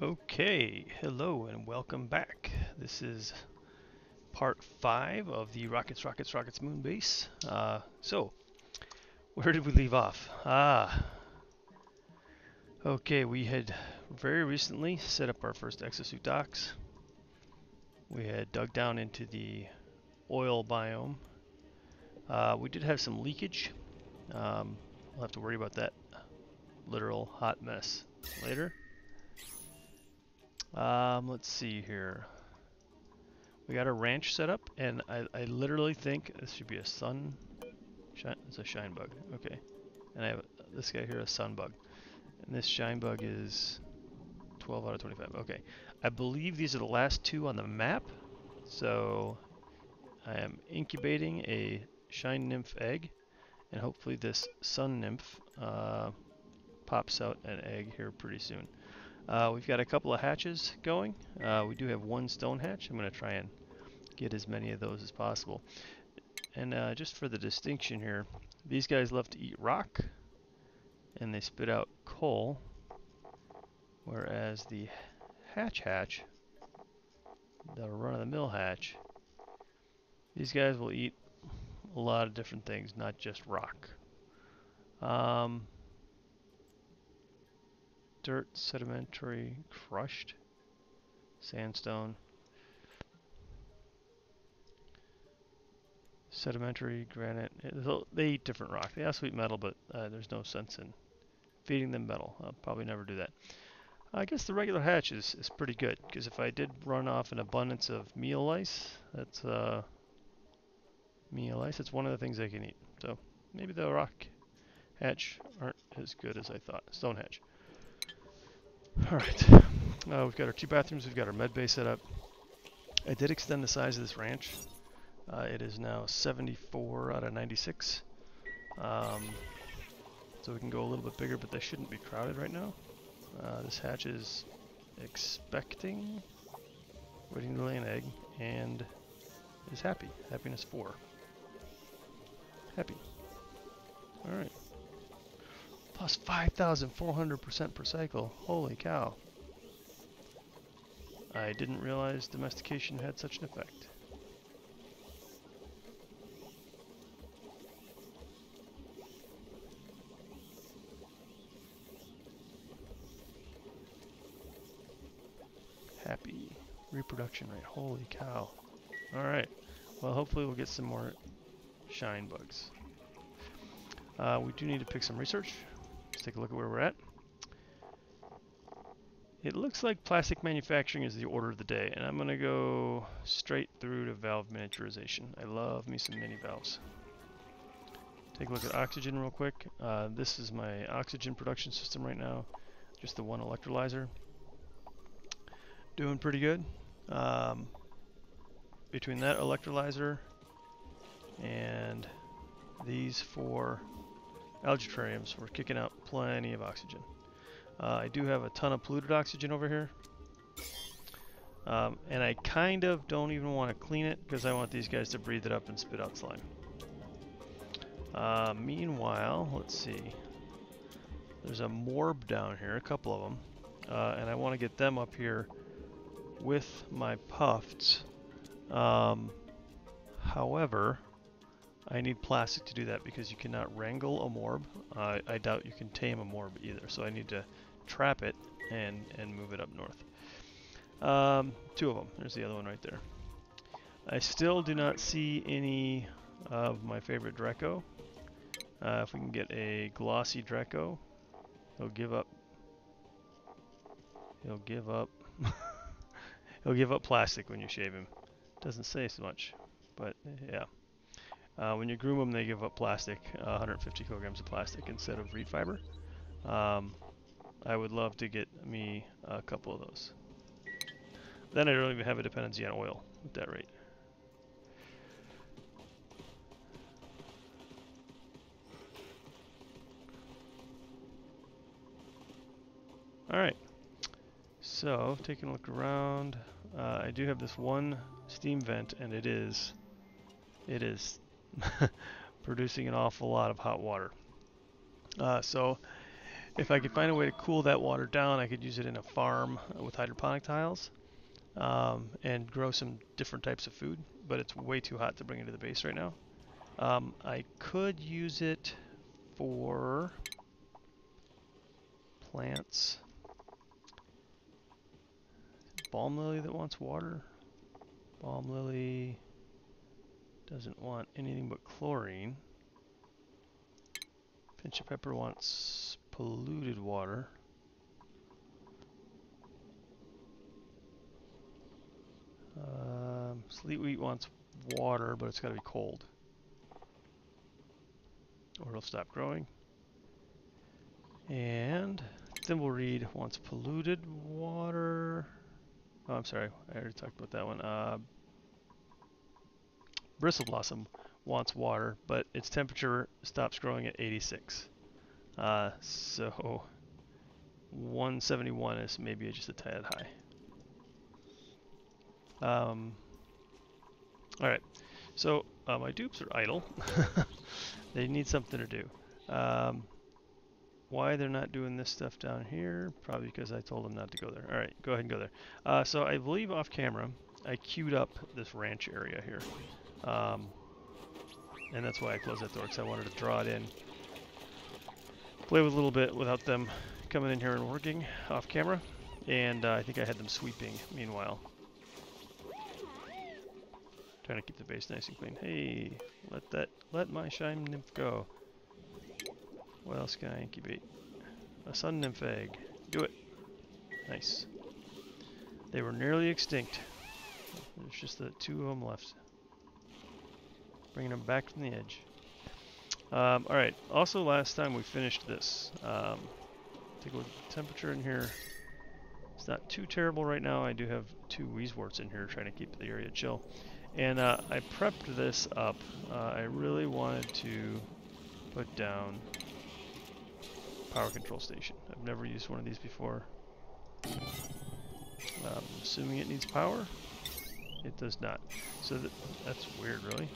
Okay, hello and welcome back. This is part 5 of the Rockets Moon Base. Where did we leave off? Okay, we had very recently set up our first exosuit docks. We had dug down into the oil biome. We did have some leakage. We'll have to worry about that literal hot mess later. Let's see here. We got a ranch set up, and I literally think this should be a it's a shine bug. Okay. And I have this guy here, a sun bug. And this shine bug is 12 out of 25. Okay. I believe these are the last two on the map. So I am incubating a shine nymph egg, and hopefully this sun nymph pops out an egg here pretty soon. We've got a couple of hatches going. We do have one stone hatch. I'm going to try and get as many of those as possible. And just for the distinction here, these guys love to eat rock, and they spit out coal, whereas the hatch, the run-of-the-mill hatch, these guys will eat a lot of different things, not just rock. Dirt, sedimentary, crushed, sandstone, sedimentary, granite. They eat different rock. They also eat metal, but there's no sense in feeding them metal. I'll probably never do that. I guess the regular hatch is pretty good, because if I did run off an abundance of meal lice, that's one of the things I can eat. So maybe the rock hatch aren't as good as I thought. Stone hatch. Alright, we've got our 2 bathrooms, we've got our med bay set up. I did extend the size of this ranch. It is now 74 out of 96. So we can go a little bit bigger, but they shouldn't be crowded right now. This hatch is expecting, waiting to lay an egg, and is happy. Happiness 4. Happy. Alright. Plus 5,400% per cycle. Holy cow. I didn't realize domestication had such an effect. Happy. Reproduction rate. Holy cow. Alright. Well, hopefully we'll get some more shine bugs. We do need to pick some research. Let's take a look at where we're at. It looks like plastic manufacturing is the order of the day, and I'm going to go straight through to valve miniaturization. I love me some mini valves. Take a look at oxygen real quick. This is my oxygen production system right now. Just the one electrolyzer. Doing pretty good. Between that electrolyzer and these 4 algae-terrariums, we're kicking out plenty of oxygen. I do have a ton of polluted oxygen over here. And I kind of don't even want to clean it because I want these guys to breathe it up and spit out slime. Meanwhile, let's see. There's a morb down here, a couple of them. And I want to get them up here with my puffs. However, I need plastic to do that because you cannot wrangle a morb. I doubt you can tame a morb either, so I need to trap it and move it up north. 2 of them. There's the other one right there. I still do not see any of my favorite Draco. If we can get a glossy Draco, he'll give up. He'll give up. He'll give up plastic when you shave him. Doesn't say so much, but yeah. When you groom them, they give up plastic, 150 kilograms of plastic instead of reed fiber. I would love to get me a couple of those. Then I don't even have a dependency on oil at that rate. Alright, so taking a look around, I do have this one steam vent, and it is producing an awful lot of hot water. So If I could find a way to cool that water down, I could use it in a farm with hydroponic tiles and grow some different types of food, but it's way too hot to bring it to the base right now. I could use it for plants. Balm lily that wants water. Balm lily doesn't want anything but chlorine. Pinch of pepper wants polluted water. Sleet wheat wants water, but it's got to be cold, or it'll stop growing. And thimbleweed wants polluted water. Oh, I'm sorry, I already talked about that one. Bristle blossom wants water, but its temperature stops growing at 86. So 171 is maybe just a tad high. Alright, so my dupes are idle. They need something to do. Why they're not doing this stuff down here? Probably because I told them not to go there. Alright, go ahead and go there. So I believe off camera, I queued up this ranch area here. And that's why I closed that door, because I wanted to draw it in. Play with a little bit without them coming in here and working off camera. And I think I had them sweeping meanwhile. Trying to keep the base nice and clean. Hey, let my shine nymph go. What else can I incubate? A sun nymph egg. Do it. Nice. They were nearly extinct. There's just the 2 of them left. Bringing them back from the edge. Alright, also last time we finished this. Take a look at the temperature in here. It's not too terrible right now. I do have 2 wheezeworts in here trying to keep the area chill. And I prepped this up. I really wanted to put down power control station. I've never used one of these before. Assuming it needs power. It does not. So that's weird, really.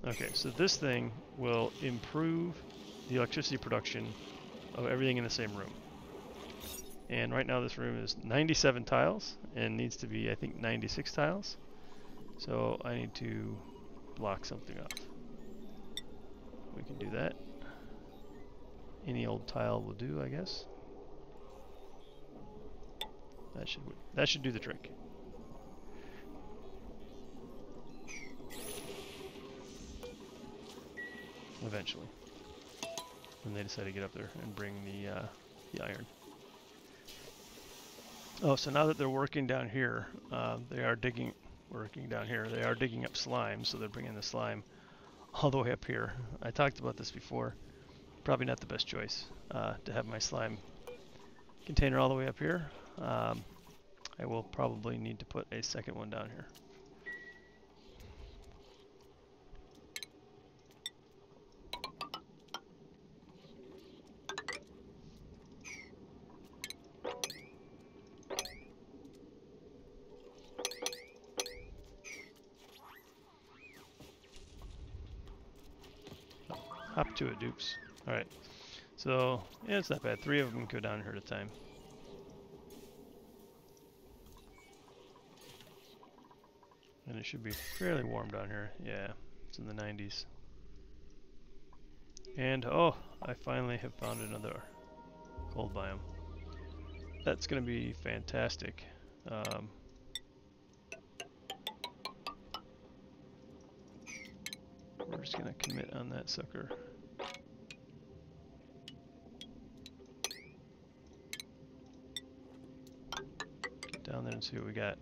Okay, so this thing will improve the electricity production of everything in the same room. And right now this room is 97 tiles and needs to be, I think, 96 tiles. So I need to block something off. We can do that. Any old tile will do, I guess. That should do the trick. Eventually. When they decide to get up there and bring the iron. Oh, so now that they're working down here, they are working down here. They are digging up slime, so they're bringing the slime all the way up here. I talked about this before. Probably not the best choice to have my slime container all the way up here. I will probably need to put a second one down here. Hop to it, dupes. Alright. So, yeah, it's not bad. 3 of them go down here at a time. And it should be fairly warm down here. Yeah, it's in the 90s. And, oh, I finally have found another cold biome. That's going to be fantastic. We're just going to commit on that sucker. Get down there and see what we got.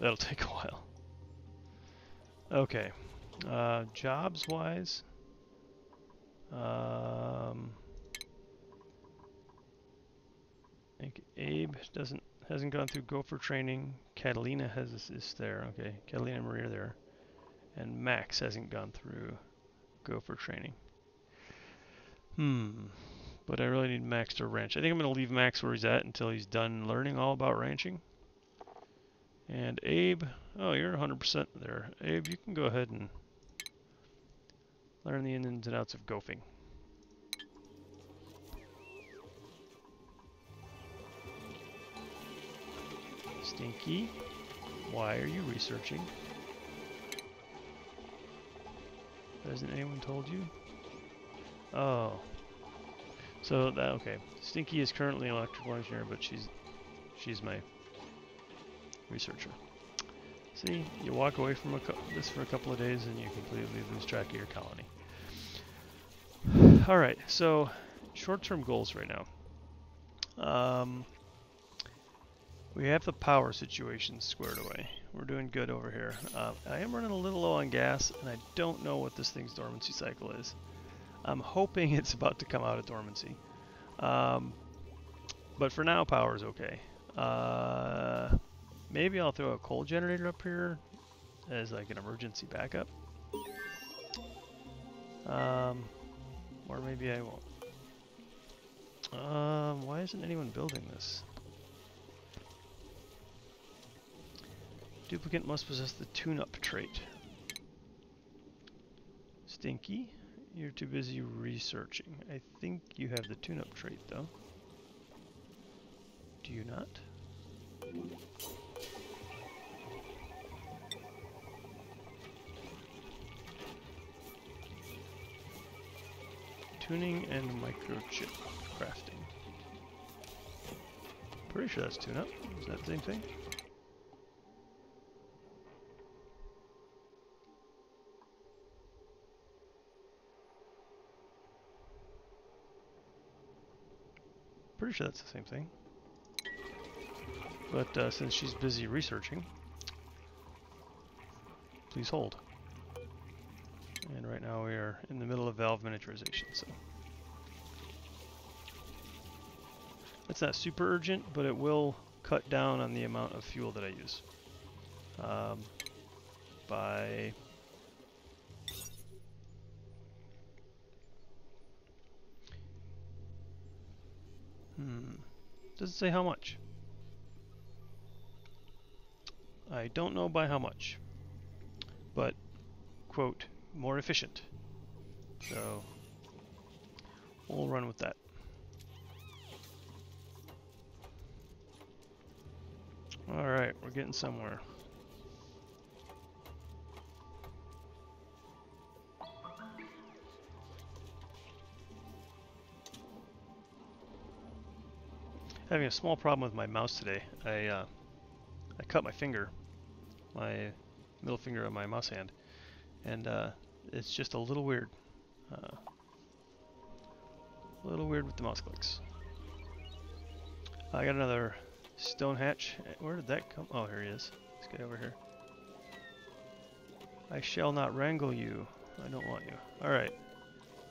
That'll take a while. Okay. Jobs wise. I think Abe hasn't gone through Gopher training. Catalina is there. Okay, Catalina and Maria are there. And Max hasn't gone through go for training. But I really need Max to ranch. I think I'm going to leave Max where he's at until he's done learning all about ranching. And Abe, oh, you're 100% there. Abe, you can go ahead and learn the ins and outs of gophing. Stinky, why are you researching? Hasn't anyone told you? Oh. So that, okay. Stinky is currently an electrical engineer, but she's my researcher. See, you walk away from this for a couple of days and you completely lose track of your colony. Alright, so short-term goals right now. We have the power situation squared away. We're doing good over here. I am running a little low on gas, and I don't know what this thing's dormancy cycle is. I'm hoping it's about to come out of dormancy. But for now, power is okay. Maybe I'll throw a coal generator up here as like an emergency backup. Or maybe I won't. Why isn't anyone building this? Duplicate must possess the tune-up trait. Stinky, you're too busy researching. I think you have the tune-up trait, though. Do you not? Tuning and microchip crafting. Pretty sure that's tune-up. Is that the same thing? Pretty sure that's the same thing. But since she's busy researching, please hold. And right now we are in the middle of valve miniaturization, so it's not super urgent, but it will cut down on the amount of fuel that I use by doesn't say how much. I don't know by how much, but quote, more efficient. So we'll run with that. Alright, we're getting somewhere. Having a small problem with my mouse today. I cut my finger, my middle finger on my mouse hand, and it's just a little weird. A little weird with the mouse clicks. I got another stone hatch. Where did that come? Oh, here he is. This guy over here. I shall not wrangle you. I don't want you. Alright.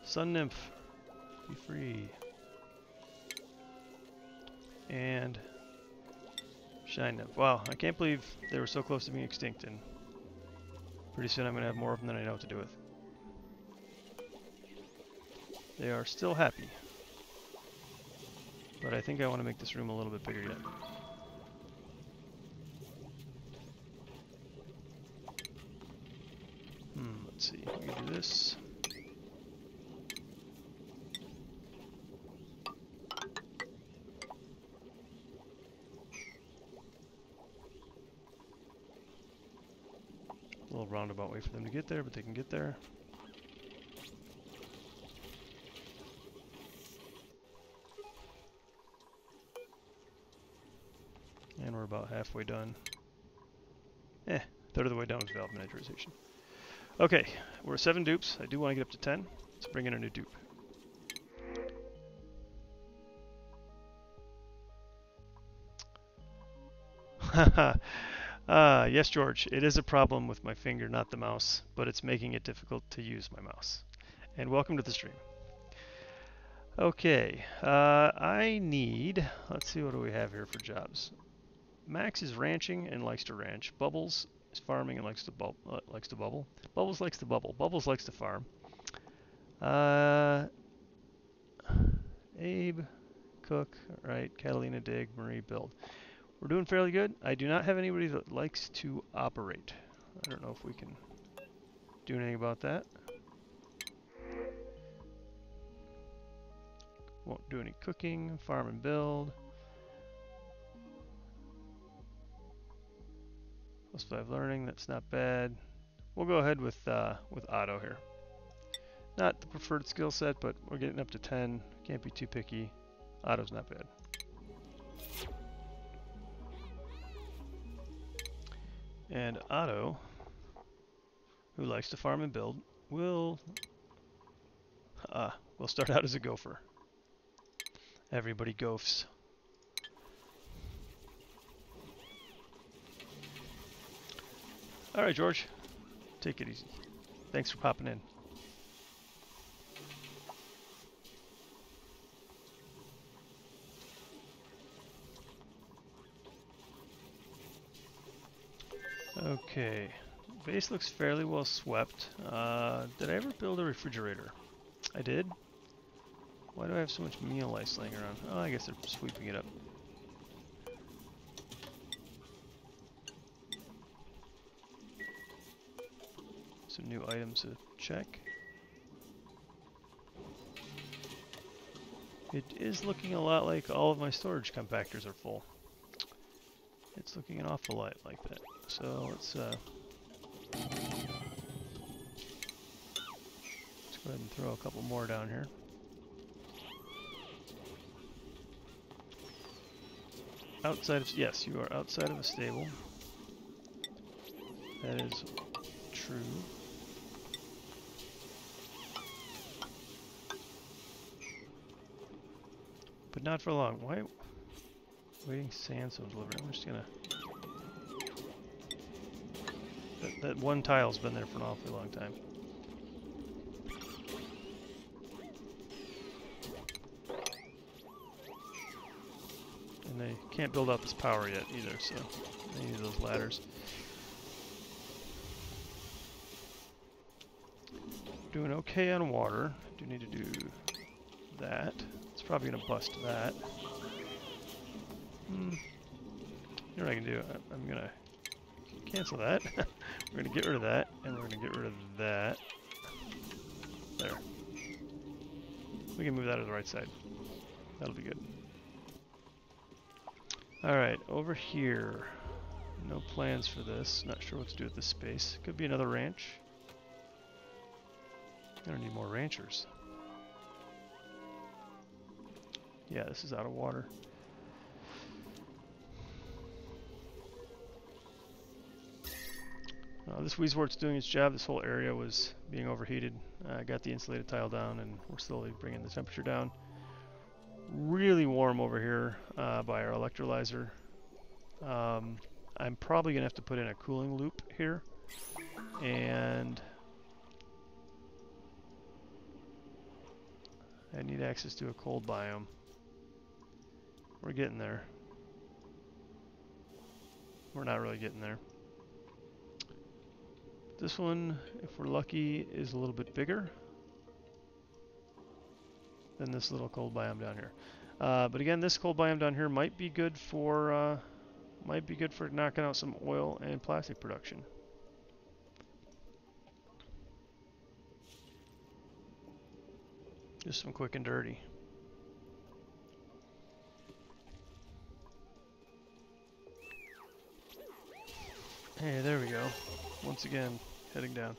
Sun Nymph. Be free. And Shine Nymph. Wow, I can't believe they were so close to being extinct, and pretty soon I'm going to have more of them than I know what to do with. They are still happy. But I think I want to make this room a little bit bigger yet. Let's see. We can do this. A little roundabout way for them to get there, but they can get there. And we're about halfway done. Third of the way done with valve miniaturization. Okay, we're 7 dupes. I do want to get up to 10. Let's bring in a new dupe. Yes, George, it is a problem with my finger, not the mouse, but it's making it difficult to use my mouse. And welcome to the stream. Okay, I need, let's see, what do we have here for jobs? Max is ranching and likes to ranch. Bubbles is farming and likes to bubble. Bubbles likes to bubble. Bubbles likes to farm. Abe, Cook, right, Catalina, dig, Marie, build. We're doing fairly good. I do not have anybody that likes to operate. I don't know if we can do anything about that. Won't do any cooking, farm and build. +5 learning, that's not bad. We'll go ahead with Otto here. Not the preferred skill set, but we're getting up to 10. Can't be too picky. Otto's not bad. And Otto, who likes to farm and build, will start out as a gopher. Everybody gophs. All right, George, take it easy. Thanks for popping in. Okay, base looks fairly well swept. Did I ever build a refrigerator? I did. Why do I have so much meal ice laying around? Oh, I guess they're sweeping it up. Some new items to check. It is looking a lot like all of my storage compactors are full. It's looking an awful lot like that. So let's go ahead and throw a couple more down here. Outside of, yes, you are outside of a stable. That is true. But not for long. Why? Waiting sandstone delivery. I'm just gonna. That one tile's been there for an awfully long time. And they can't build up its power yet either, so they need those ladders. Doing okay on water. Do need to do that. It's probably gonna bust that. You know what I can do? I'm gonna cancel that. We're gonna get rid of that, and we're gonna get rid of that. There. We can move that to the right side. That'll be good. Alright, over here. No plans for this. Not sure what to do with this space. Could be another ranch. Gonna need more ranchers. Yeah, this is out of water. This Weezewort's doing its job. This whole area was being overheated. I got the insulated tile down, and we're slowly bringing the temperature down. Really warm over here by our electrolyzer. I'm probably going to have to put in a cooling loop here. And I need access to a cold biome. We're getting there. We're not really getting there. This one, if we're lucky, is a little bit bigger than this little cold biome down here. But again, this cold biome down here might be good for knocking out some oil and plastic production. Just some quick and dirty. Hey, there we go. Once again, heading down.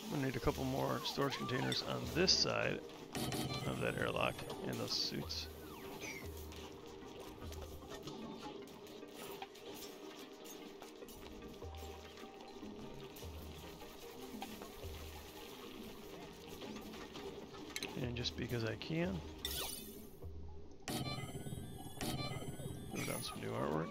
I'm gonna need a couple more storage containers on this side of that airlock and those suits. And just because I can, put down some new artwork.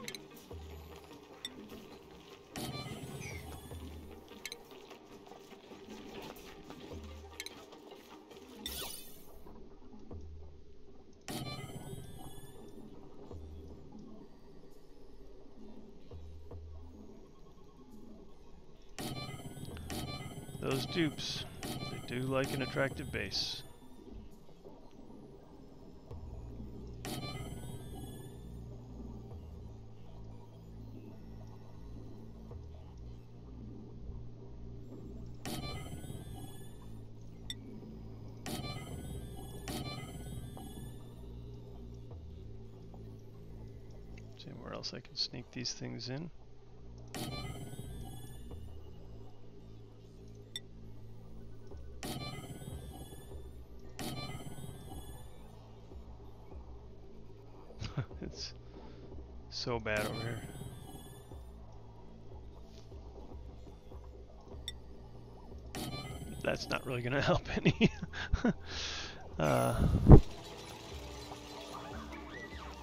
Those dupes, they do like an attractive base. See where else I can sneak these things in. It's so bad over here. That's not really going to help any.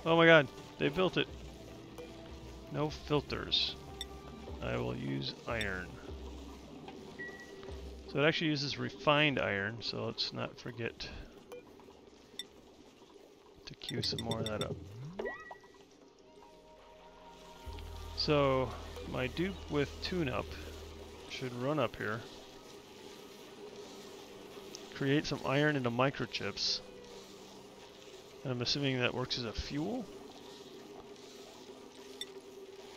Oh my god, they built it. No filters. I will use iron. So it actually uses refined iron, so let's not forget to queue some more of that up. So my dupe with tune-up should run up here, create some iron into microchips, and I'm assuming that works as a fuel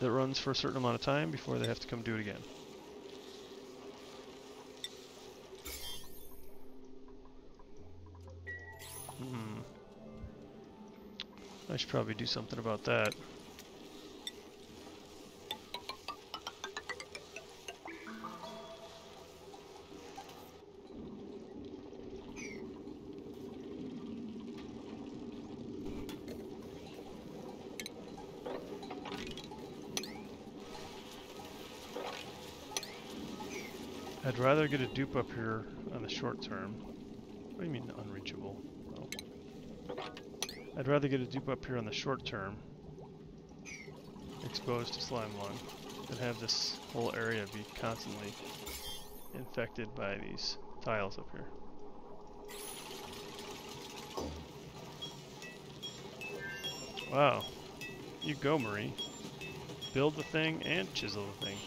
that runs for a certain amount of time before they have to come do it again. I should probably do something about that. I'd rather get a dupe up here on the short term. What do you mean unreachable? Oh. I'd rather get a dupe up here on the short term, exposed to slime lung, than have this whole area be constantly infected by these tiles up here. Wow. You go, Marie. Build the thing and chisel the thing.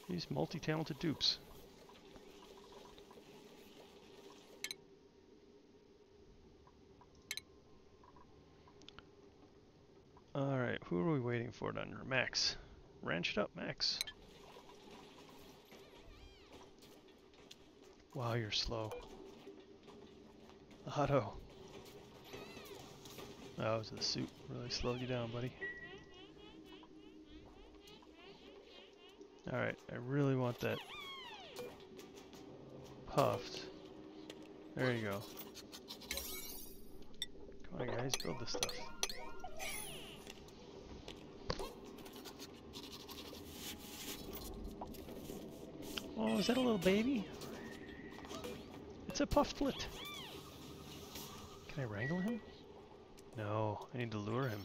These multi-talented dupes. Alright, who are we waiting for down here? Max. Ranch it up, Max. Wow, you're slow. Otto. Oh, it was the suit really slowed you down, buddy. Alright, I really want that puffed. There you go. Come on guys, build this stuff. Oh, is that a little baby? It's a pufflet. Can I wrangle him? No, I need to lure him.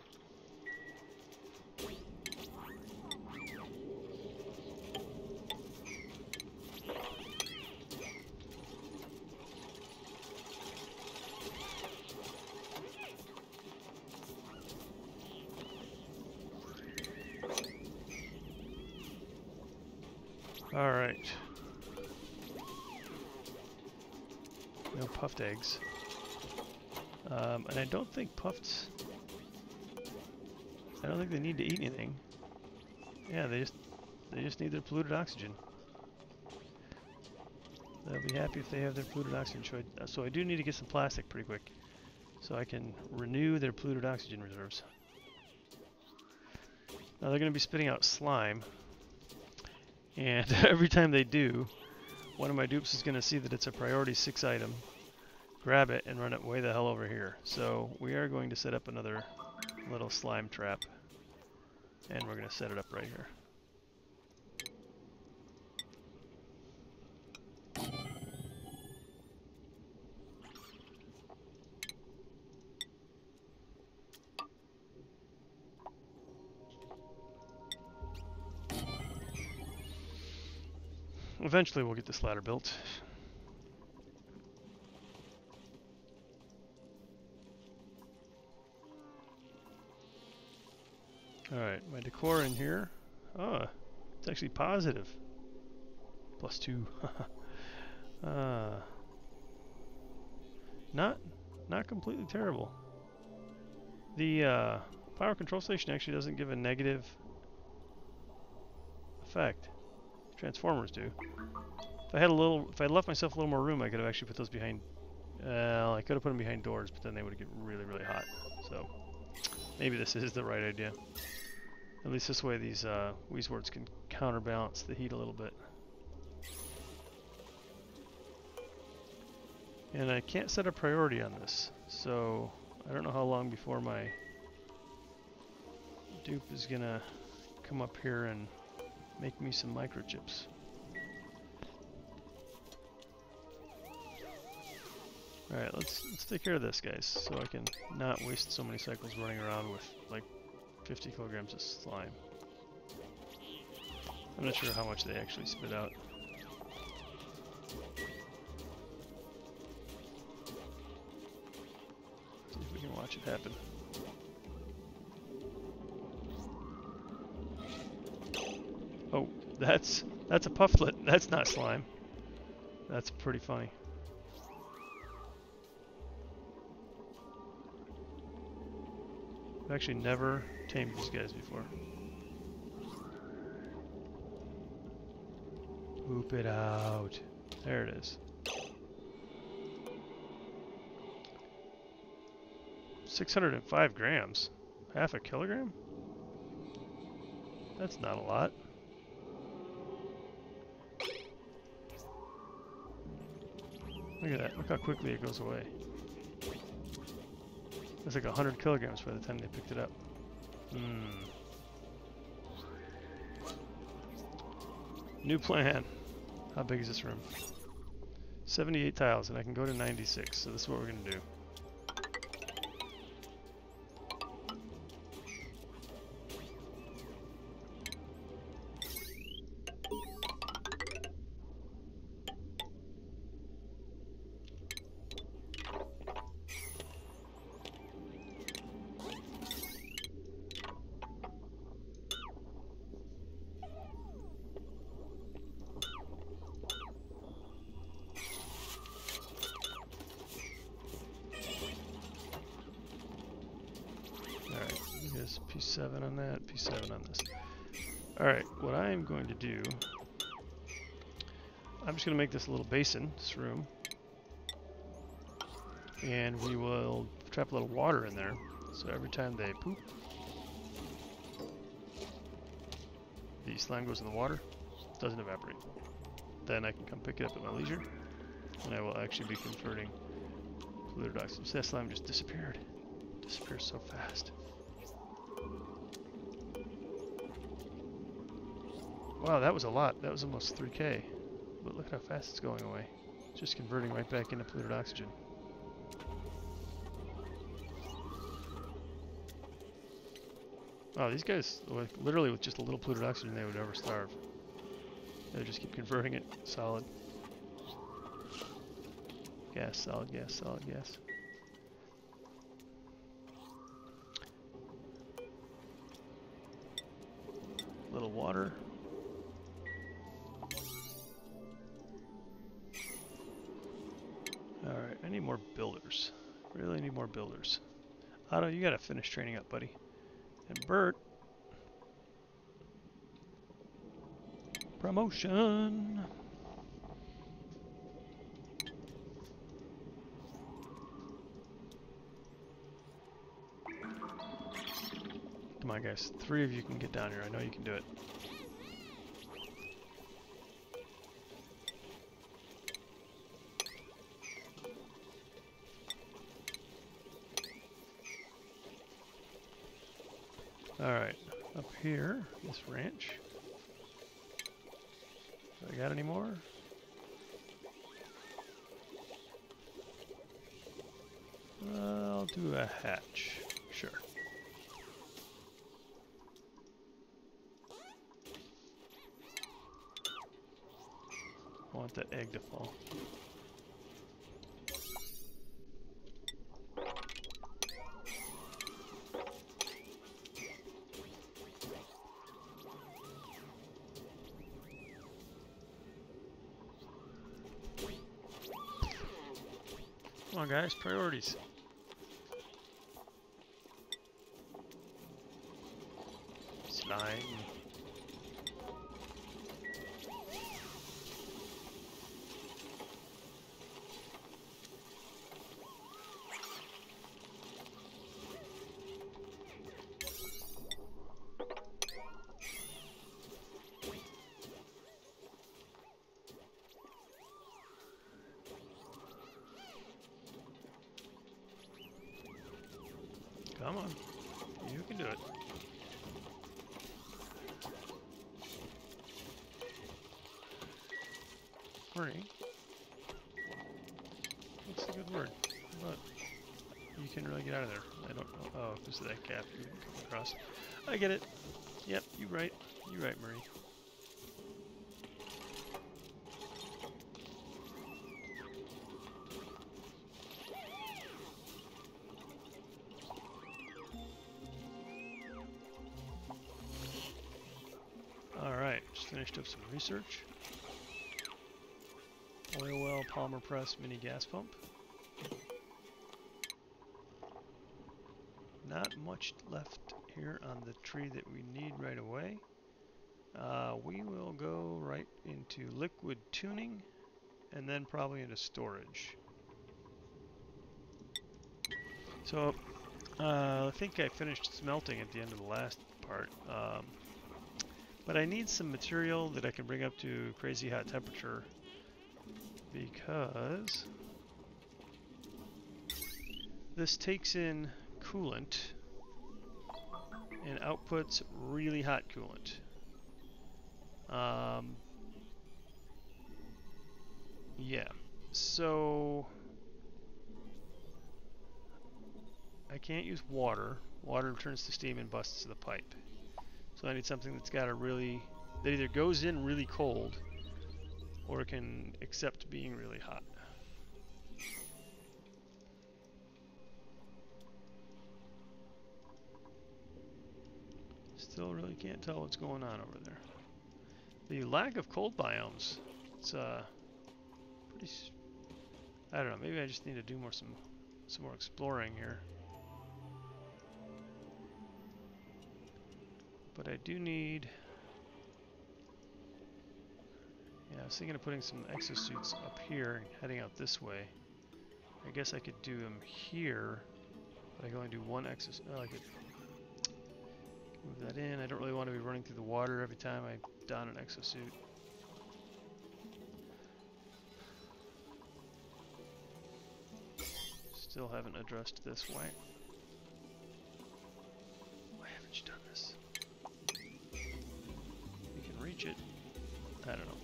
Alright. No puffed eggs. And I don't think puffed... I don't think they need to eat anything. Yeah, they just need their polluted oxygen. They'll be happy if they have their polluted oxygen. So I do need to get some plastic pretty quick, so I can renew their polluted oxygen reserves. Now they're going to be spitting out slime, and every time they do, one of my dupes is going to see that it's a priority 6 item, grab it, and run it way the hell over here. So we are going to set up another little slime trap, and we're going to set it up right here. Eventually we'll get this ladder built. Alright, my decor in here. Oh, it's actually positive. +2. uh, not completely terrible. The power control station actually doesn't give a negative effect. Transformers do. If I left myself a little more room, I could have actually put those behind. I could have put them behind doors, but then they would get really, really hot. So maybe this is the right idea. At least this way, these Wheezwords can counterbalance the heat a little bit. And I can't set a priority on this, so I don't know how long before my dupe is gonna come up here and make me some microchips. Alright, let's take care of this, guys, so I can not waste so many cycles running around with like 50 kilograms of slime. I'm not sure how much they actually spit out. See if we can watch it happen. Oh, that's a pufflet. That's not slime. That's pretty funny. I've actually never tamed these guys before. Whoop it out. There it is. 605 grams. Half a kilogram? That's not a lot. Look at that. Look how quickly it goes away. It's like 100 kilograms by the time they picked it up. New plan. How big is this room? 78 tiles, and I can go to 96, so this is what we're going to do. P7 on that, P7 on this. Alright, what I'm going to do, I'm just going to make this a little basin, this room, and we will trap a little water in there, so every time they poop, the slime goes in the water, doesn't evaporate. Then I can come pick it up at my leisure, and I will actually be converting polluted oxygen. So that slime just disappeared. Disappears so fast. Wow, that was a lot. That was almost 3K. But look at how fast it's going away. It's just converting right back into polluted oxygen. Wow, these guys, like, literally with just a little polluted oxygen, they would never starve. They would just keep converting it solid. Gas, solid gas, solid gas. Little water. Alright, I need more builders. Really need more builders. Otto, you gotta finish training up, buddy. And Bert. Promotion! Come on, guys. 3 of you can get down here. I know you can do it. Alright, up here, this ranch. Do I got any more? I'll do a hatch. Sure. I want that egg to fall. Come on, guys, priorities. Slime. Come on, you can do it. Marie, what's the good word? But you can really get out of there. I don't know. Oh, because of that gap you come across. I get it. Yep, you're right. You're right, Marie. Alright, just finished up some research. Oil well, polymer press, mini gas pump. Not much left here on the tree that we need right away. We will go right into liquid tuning and then probably into storage. So I think I finished smelting at the end of the last part. But I need some material that I can bring up to crazy hot temperature because this takes in coolant and outputs really hot coolant. Yeah, so I can't use water. Water turns to steam and busts the pipe. So I need something that's got a really, that either goes in really cold or can accept being really hot. Still really can't tell what's going on over there. The lack of cold biomes, it's pretty, I don't know, maybe I just need to do some more exploring here. But I do need, yeah, I was thinking of putting some exosuits up here and heading out this way. I guess I could do them here, but I can only do one exosuit. Oh, I could move that in. I don't really want to be running through the water every time I don an exosuit. Still haven't addressed this. Why haven't you done this? You can reach it. I don't know.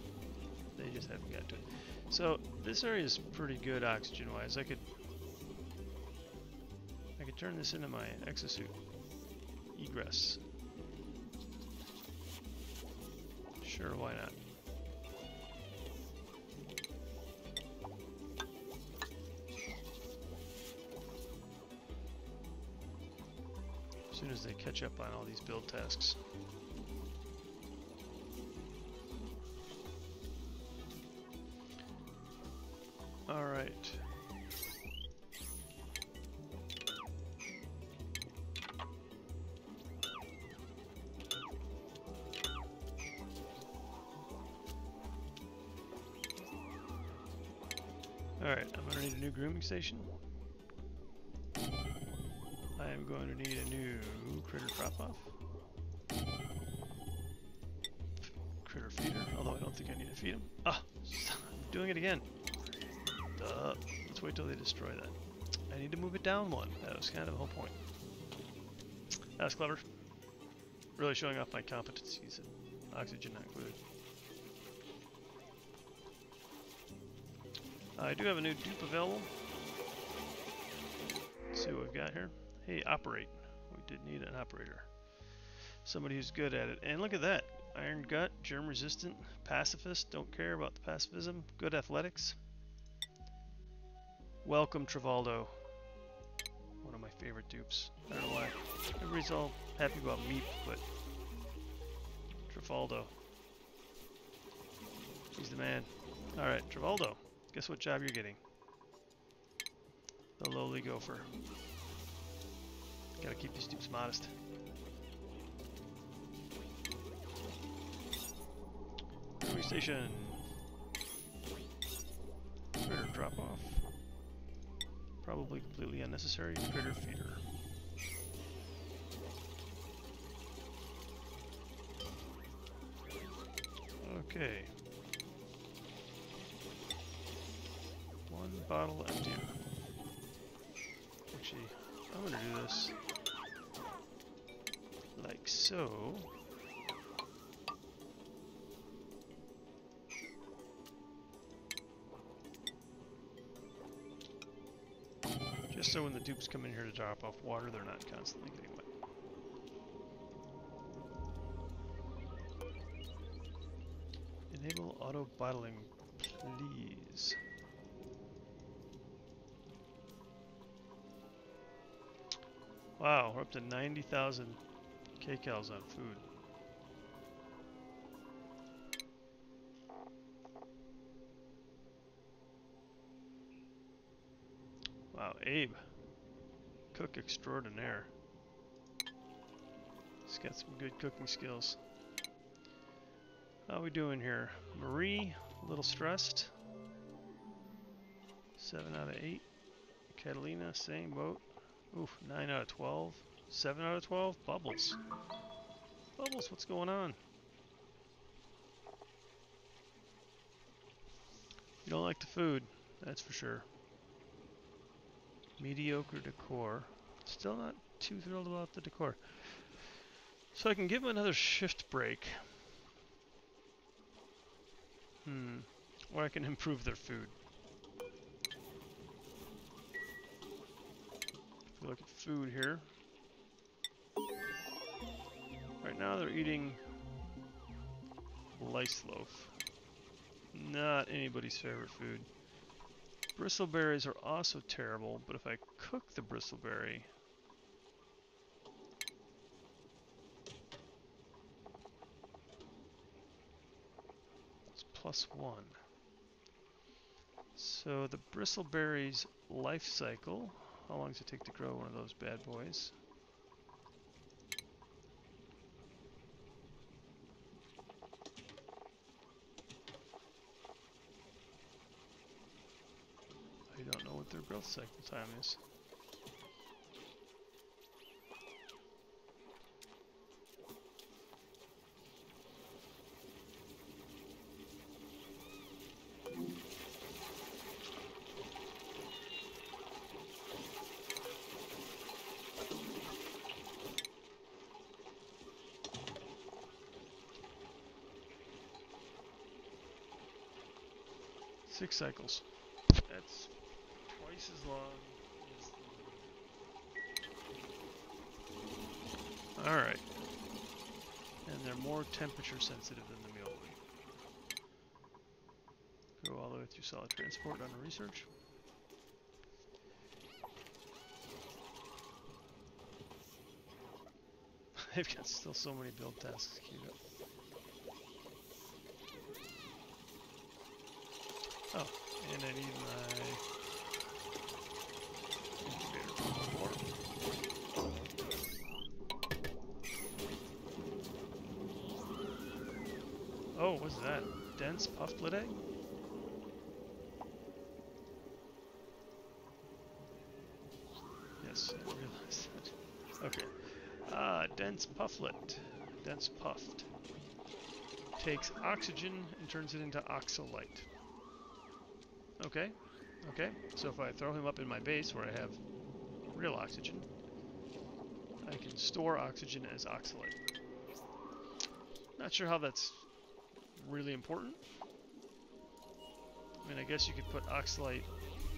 They just haven't got to it. So this area is pretty good oxygen-wise. I could turn this into my exosuit egress. Sure, why not? As soon as they catch up on all these build tasks. All right. Alright, I'm going to need a new grooming station. I am going to need a new critter drop-off. Critter feeder, although I don't think I need to feed them. Ah! I'm doing it again. Duh. Let's wait till they destroy that. I need to move it down one. That was kind of the whole point. That's clever. Really showing off my competencies. Oxygen not included. I do have a new dupe available. Let's see what we've got here. Hey, operate. We did need an operator. Somebody who's good at it. And look at that. Iron gut, germ resistant, pacifist, don't care about the pacifism, good athletics. Welcome, Travaldo. One of my favorite dupes. I don't know why. Everybody's all happy about Meep, but Travaldo. He's the man. Alright, Travaldo. Guess what job you're getting? The lowly gopher. Gotta keep these dupes modest. Railway station. Critter drop off. Probably completely unnecessary. Critter feeder. Okay. One bottle empty. Actually, I'm gonna do this like so. Just so when the dupes come in here to drop off water, they're not constantly getting wet. Enable auto bottling, please. Wow, we're up to 90,000 kcals on food. Wow, Abe, cook extraordinaire. He's got some good cooking skills. How we doing here? Marie, a little stressed. 7 out of 8. Catalina, same boat. Oof, 9 out of 12. 7 out of 12? Bubbles. Bubbles, what's going on? You don't like the food, that's for sure. Mediocre decor. Still not too thrilled about the decor. So I can give him another shift break. Or I can improve their food. If we look at food here. Right now they're eating lice loaf. Not anybody's favorite food. Bristleberries are also terrible, but if I cook the bristleberry, it's +1. So the bristleberry's life cycle, how long does it take to grow one of those bad boys? I don't know what their growth cycle time is. Six cycles. That's twice as long as the... Alright. And they're more temperature sensitive than the muley. Go all the way through solid transport on research. They've got still so many build tasks queued up. Oh, and I need my incubator. Oh, what's that? Dense pufflet egg? Yes, I realized that. Okay. Dense pufflet. Dense puffed. Takes oxygen and turns it into oxalite. Okay. Okay. So if I throw him up in my base where I have real oxygen, I can store oxygen as oxalite. Not sure how that's really important. I mean, I guess you could put oxalite,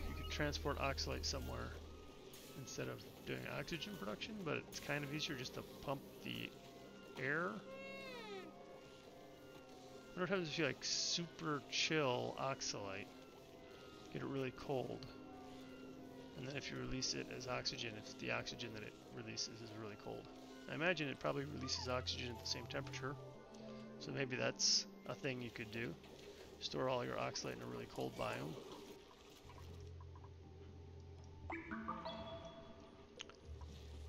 you could transport oxalite somewhere instead of doing oxygen production, but it's kind of easier just to pump the air. I wonder what happens if you like super chill oxalite, get it really cold, and then if you release it as oxygen, it's the oxygen that it releases is really cold. I imagine it probably releases oxygen at the same temperature, so maybe that's a thing you could do. Store all your oxalate in a really cold biome.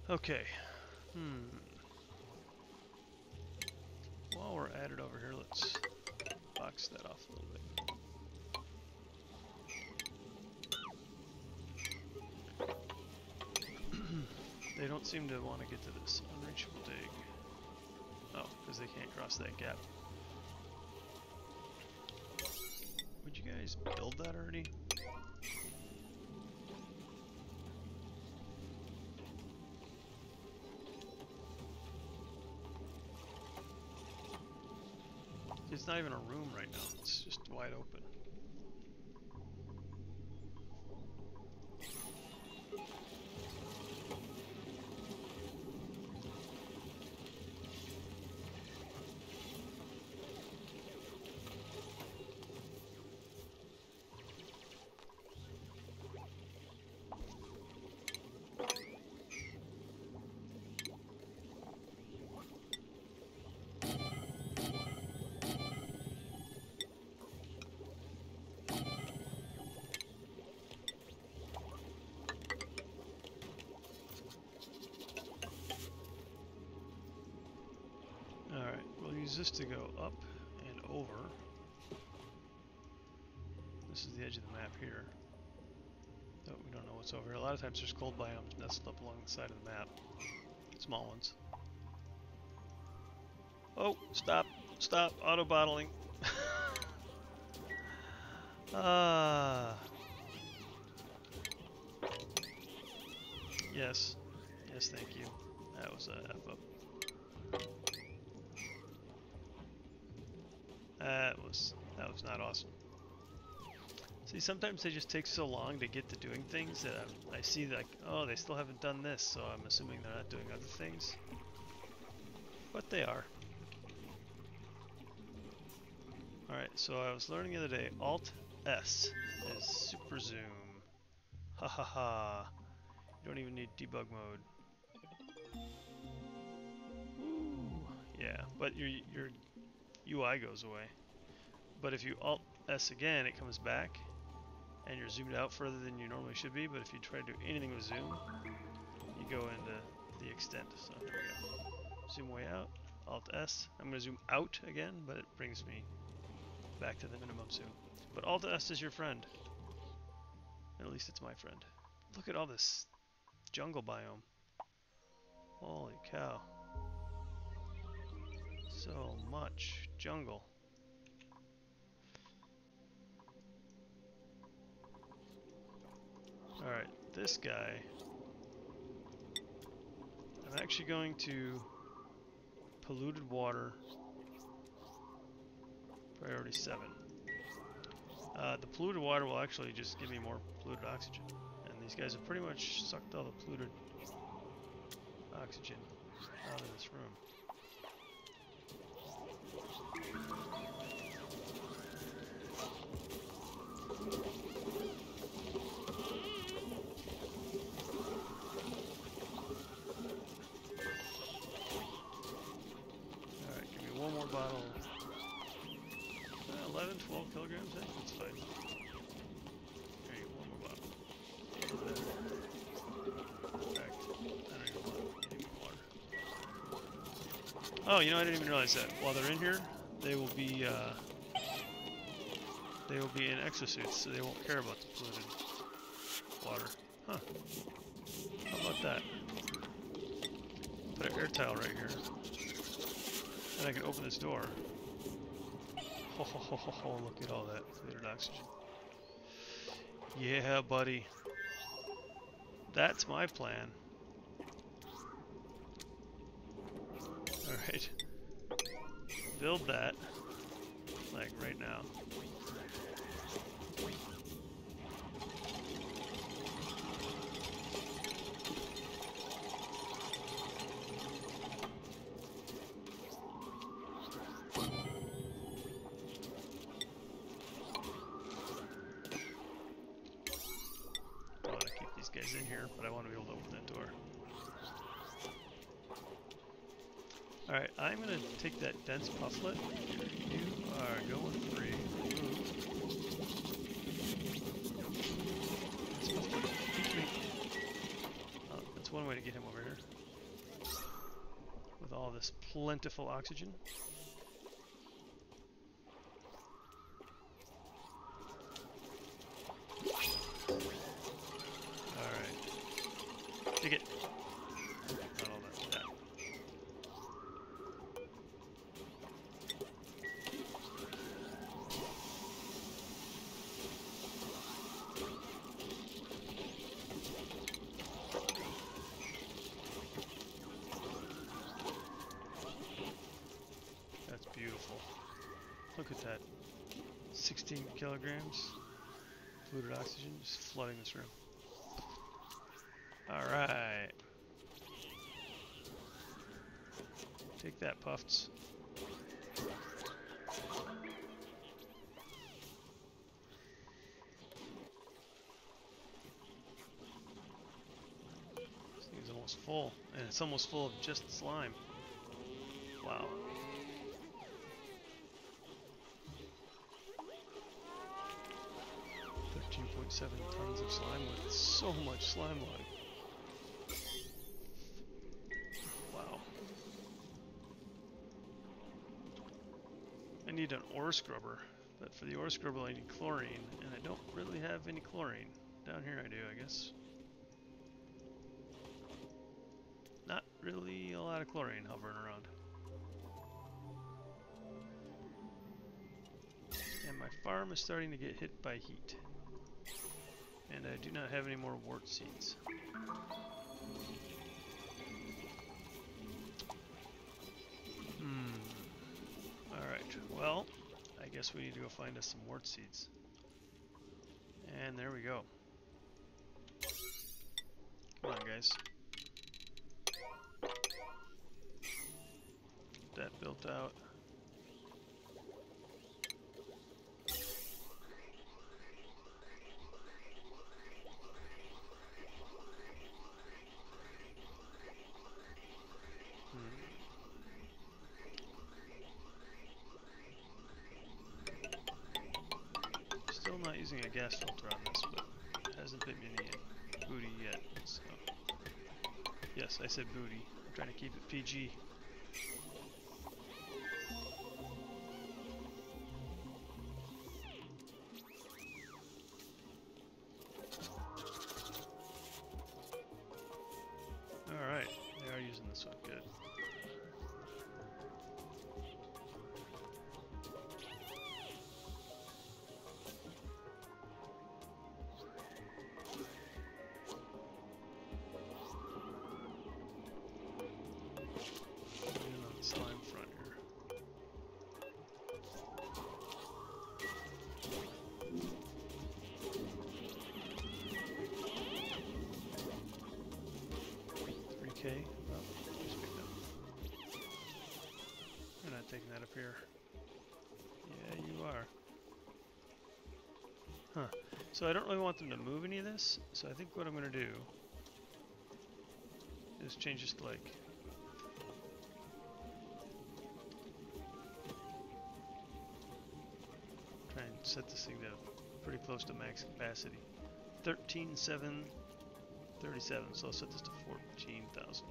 Okay. While we're at it over here, let's box that off a little bit. They don't seem to want to get to this unreachable dig. Oh, because they can't cross that gap. Would you guys build that already? It's not even a room right now, it's just wide open. Alright, we'll use this to go up and over. This is the edge of the map here. Oh, we don't know what's over here. A lot of times there's cold biomes nestled up along the side of the map. Small ones. Oh, stop, stop, auto-bottling. Yes, yes, thank you. That was a F-up. That was not awesome. See, sometimes they just take so long to get to doing things that I see like, oh, they still haven't done this, so I'm assuming they're not doing other things. But they are. Alright, so I was learning the other day, Alt-S is super zoom. Ha ha ha. You don't even need debug mode. Ooh, yeah, but your UI goes away. But if you Alt-S again, it comes back, and you're zoomed out further than you normally should be. But if you try to do anything with zoom, you go into the extent. So here we go. Zoom way out, Alt-S. I'm going to zoom out again, but it brings me back to the minimum zoom. But Alt-S is your friend. At least it's my friend. Look at all this jungle biome. Holy cow. So much jungle. Alright, this guy, I'm actually going to polluted water, priority 7. The polluted water will actually just give me more polluted oxygen. And these guys have pretty much sucked all the polluted oxygen out of this room. Alright, give me one more bottle. 11, 12 kilograms, I think that's fine. There you go, one more bottle. In fact, I don't even want any more water. Oh, you know, I didn't even realize that. While they're in here, they will be in exosuits, so they won't care about the polluted water. Huh. How about that? Put an air tile right here. And I can open this door. Ho ho ho ho ho, look at all that polluted oxygen. Yeah, buddy. That's my plan. Alright. Build that. Like right now. Guys in here, but I want to be able to open that door. Alright, I'm going to take that dense pufflet. You are going free. Dense pufflet, peek me. this plentiful oxygen. Alright. Dig it. Not all that. That's beautiful. Look at that. 16 kilograms. Fluid oxygen just flooding this room. Alright. Take that, Puffs. This thing is almost full, and it's almost full of just slime. Wow. .7 tons of slime with so much slime log. Wow. I need an ore scrubber, but for the ore scrubber I need chlorine, and I don't really have any chlorine. Down here I do, I guess. Not really a lot of chlorine hovering around. And my farm is starting to get hit by heat. And I do not have any more wart seeds. Alright, well, I guess we need to go find us some wart seeds. And there we go. Come on, guys. Get that built out. Still not using a gas filter on this, but it hasn't bit me in the booty yet. So. Yes, I said booty. I'm trying to keep it PG. Alright, they are using this one. Good. Slime front here. $3K. Oh, just picked up. You're not taking that up here. Yeah, you are. Huh. So I don't really want them to move any of this, so I think what I'm going to do is change this to like try and set this thing to pretty close to max capacity. 13,737, so I'll set this to 14,000.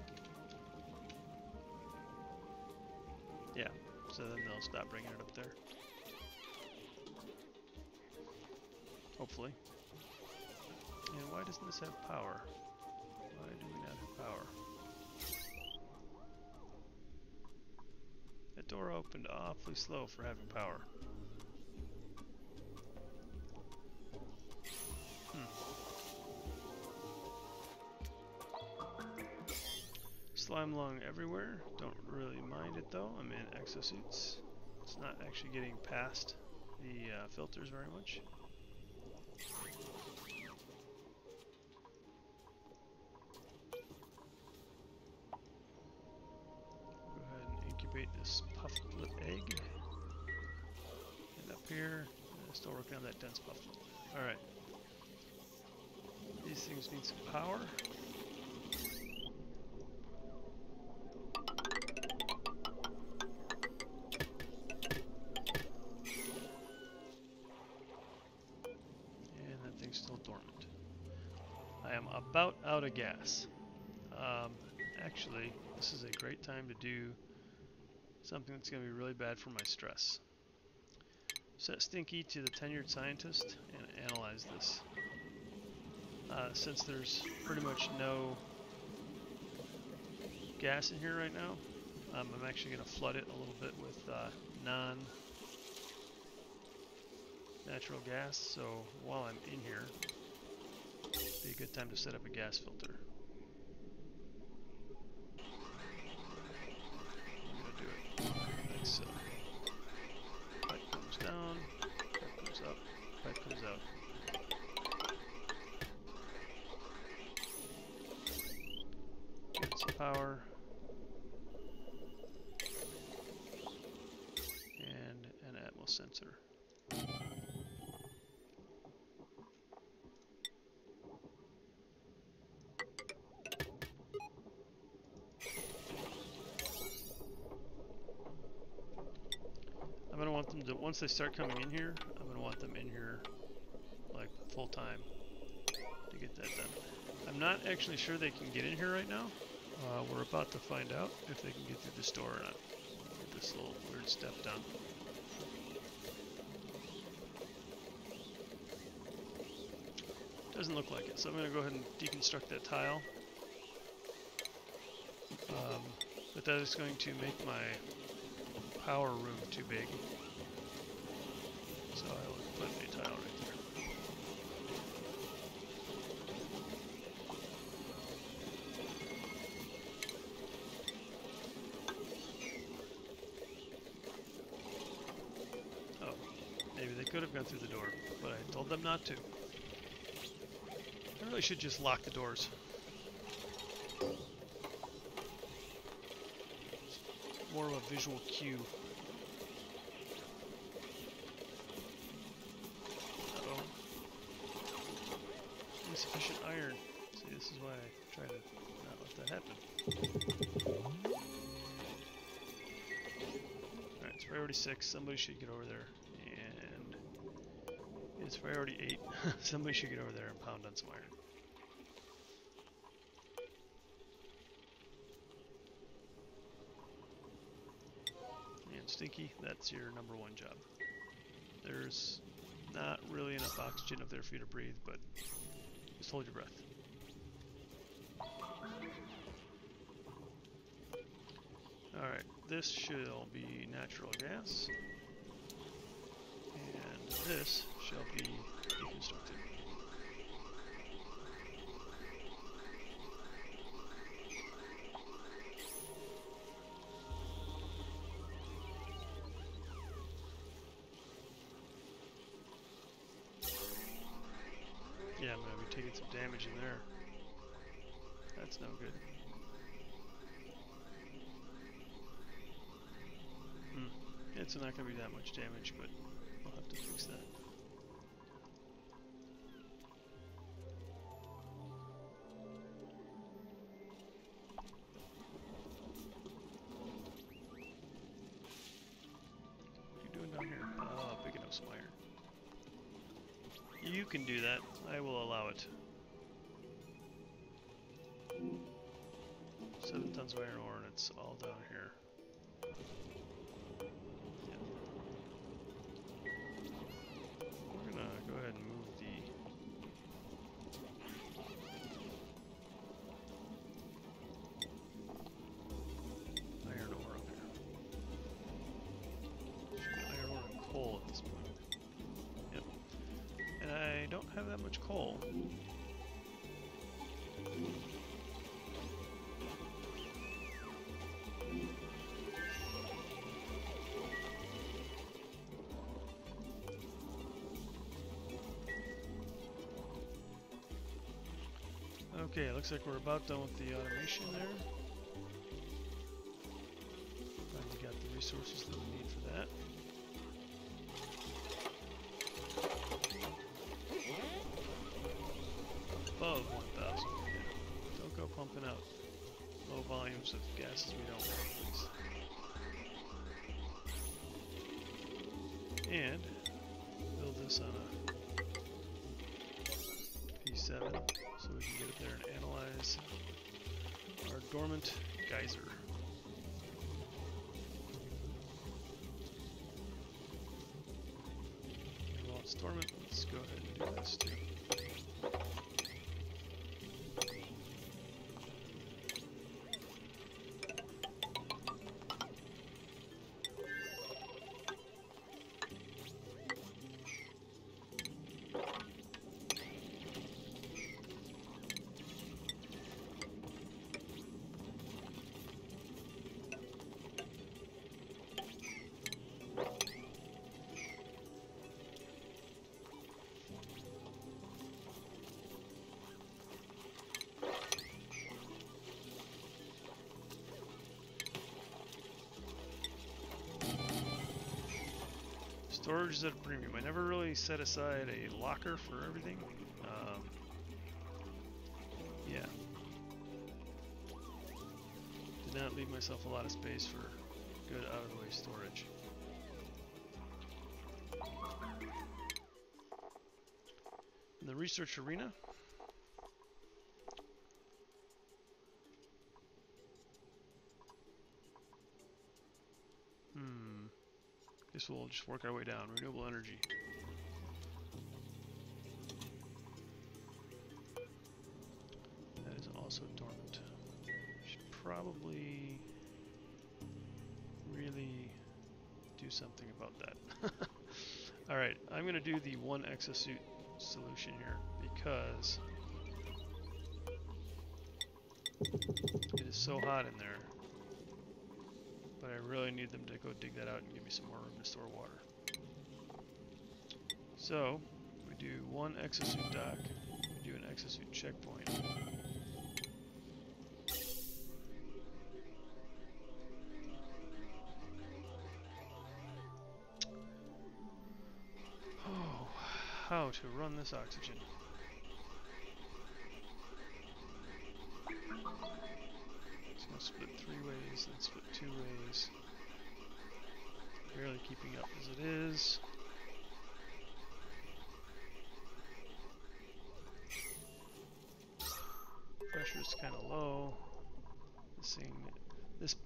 Yeah, so then they'll stop bringing it up there. Hopefully. And why doesn't this have power? Why do we not have power? That door opened awfully slow for having power. Slime lung everywhere. Don't really mind it though. I'm in exosuits. It's not actually getting past the filters very much. Go ahead and incubate this puffed lip egg. And up here, still working on that dense puffed lip. Alright. These things need some power. Still dormant. I am about out of gas. Actually, this is a great time to do something that's going to be really bad for my stress. Set Stinky to the tenured scientist and analyze this. Since there's pretty much no gas in here right now, I'm actually going to flood it a little bit with non-natural gas, so while I'm in here, it'd be a good time to set up a gas filter. I'm going to do it like so. Pipe comes down, pipe comes up, pipe comes out. Get some power. And an Atmos sensor. I'm going to want them to, once they start coming in here, I'm going to want them in here like full time to get that done. I'm not actually sure they can get in here right now. We're about to find out if they can get through this door or not. Get this little weird step done. Doesn't look like it, so I'm going to go ahead and deconstruct that tile. But that is going to make my power room too big. So I will put a tile right there. Oh, maybe they could have gone through the door, but I told them not to. I really should just lock the doors. More of a visual cue. Uh-oh. Insufficient iron. See, this is why I try to not let that happen. Alright, it's priority 6. Somebody should get over there. And it's priority 8. Somebody should get over there and pound on some iron. Stinky, that's your number 1 job. There's not really enough oxygen up there for you to breathe, but just hold your breath. Alright, this shall be natural gas, and this shall be deconstructed. Yeah, I'm going to be taking some damage in there. That's no good. It's not going to be that much damage, but I'll have to fix that. What are you doing down here? Oh, picking up some iron. You can do that. I will allow it. 7 tons of iron ore, and it's all down here. Yep. We're gonna go ahead and move the iron ore up here. Iron ore and coal at this point. Yep. And I don't have that much coal. Okay, looks like we're about done with the automation there. Finally got the resources that we need for that. Above 1,000. Yeah. Don't go pumping out low volumes of gases we don't want, please. And build this on a P7 so we can get up there and analyze our dormant geyser. storm it. Let's go ahead and do this too. Storage is at a premium. I never really set aside a locker for everything. Yeah. Did not leave myself a lot of space for good out-of-the-way storage. In the research arena, guess we'll just work our way down. Renewable energy. That is also dormant. Should probably really do something about that. Alright, I'm going to do the one exosuit solution here because it is so hot in there. But I really need them to go dig that out and give me some more room to store water. So, we do one exosuit dock, we do an exosuit checkpoint. Oh, how to run this oxygen. It's going to split 3 ways, then split 2 ways. Barely keeping up as it is. Pressure is kind of low. This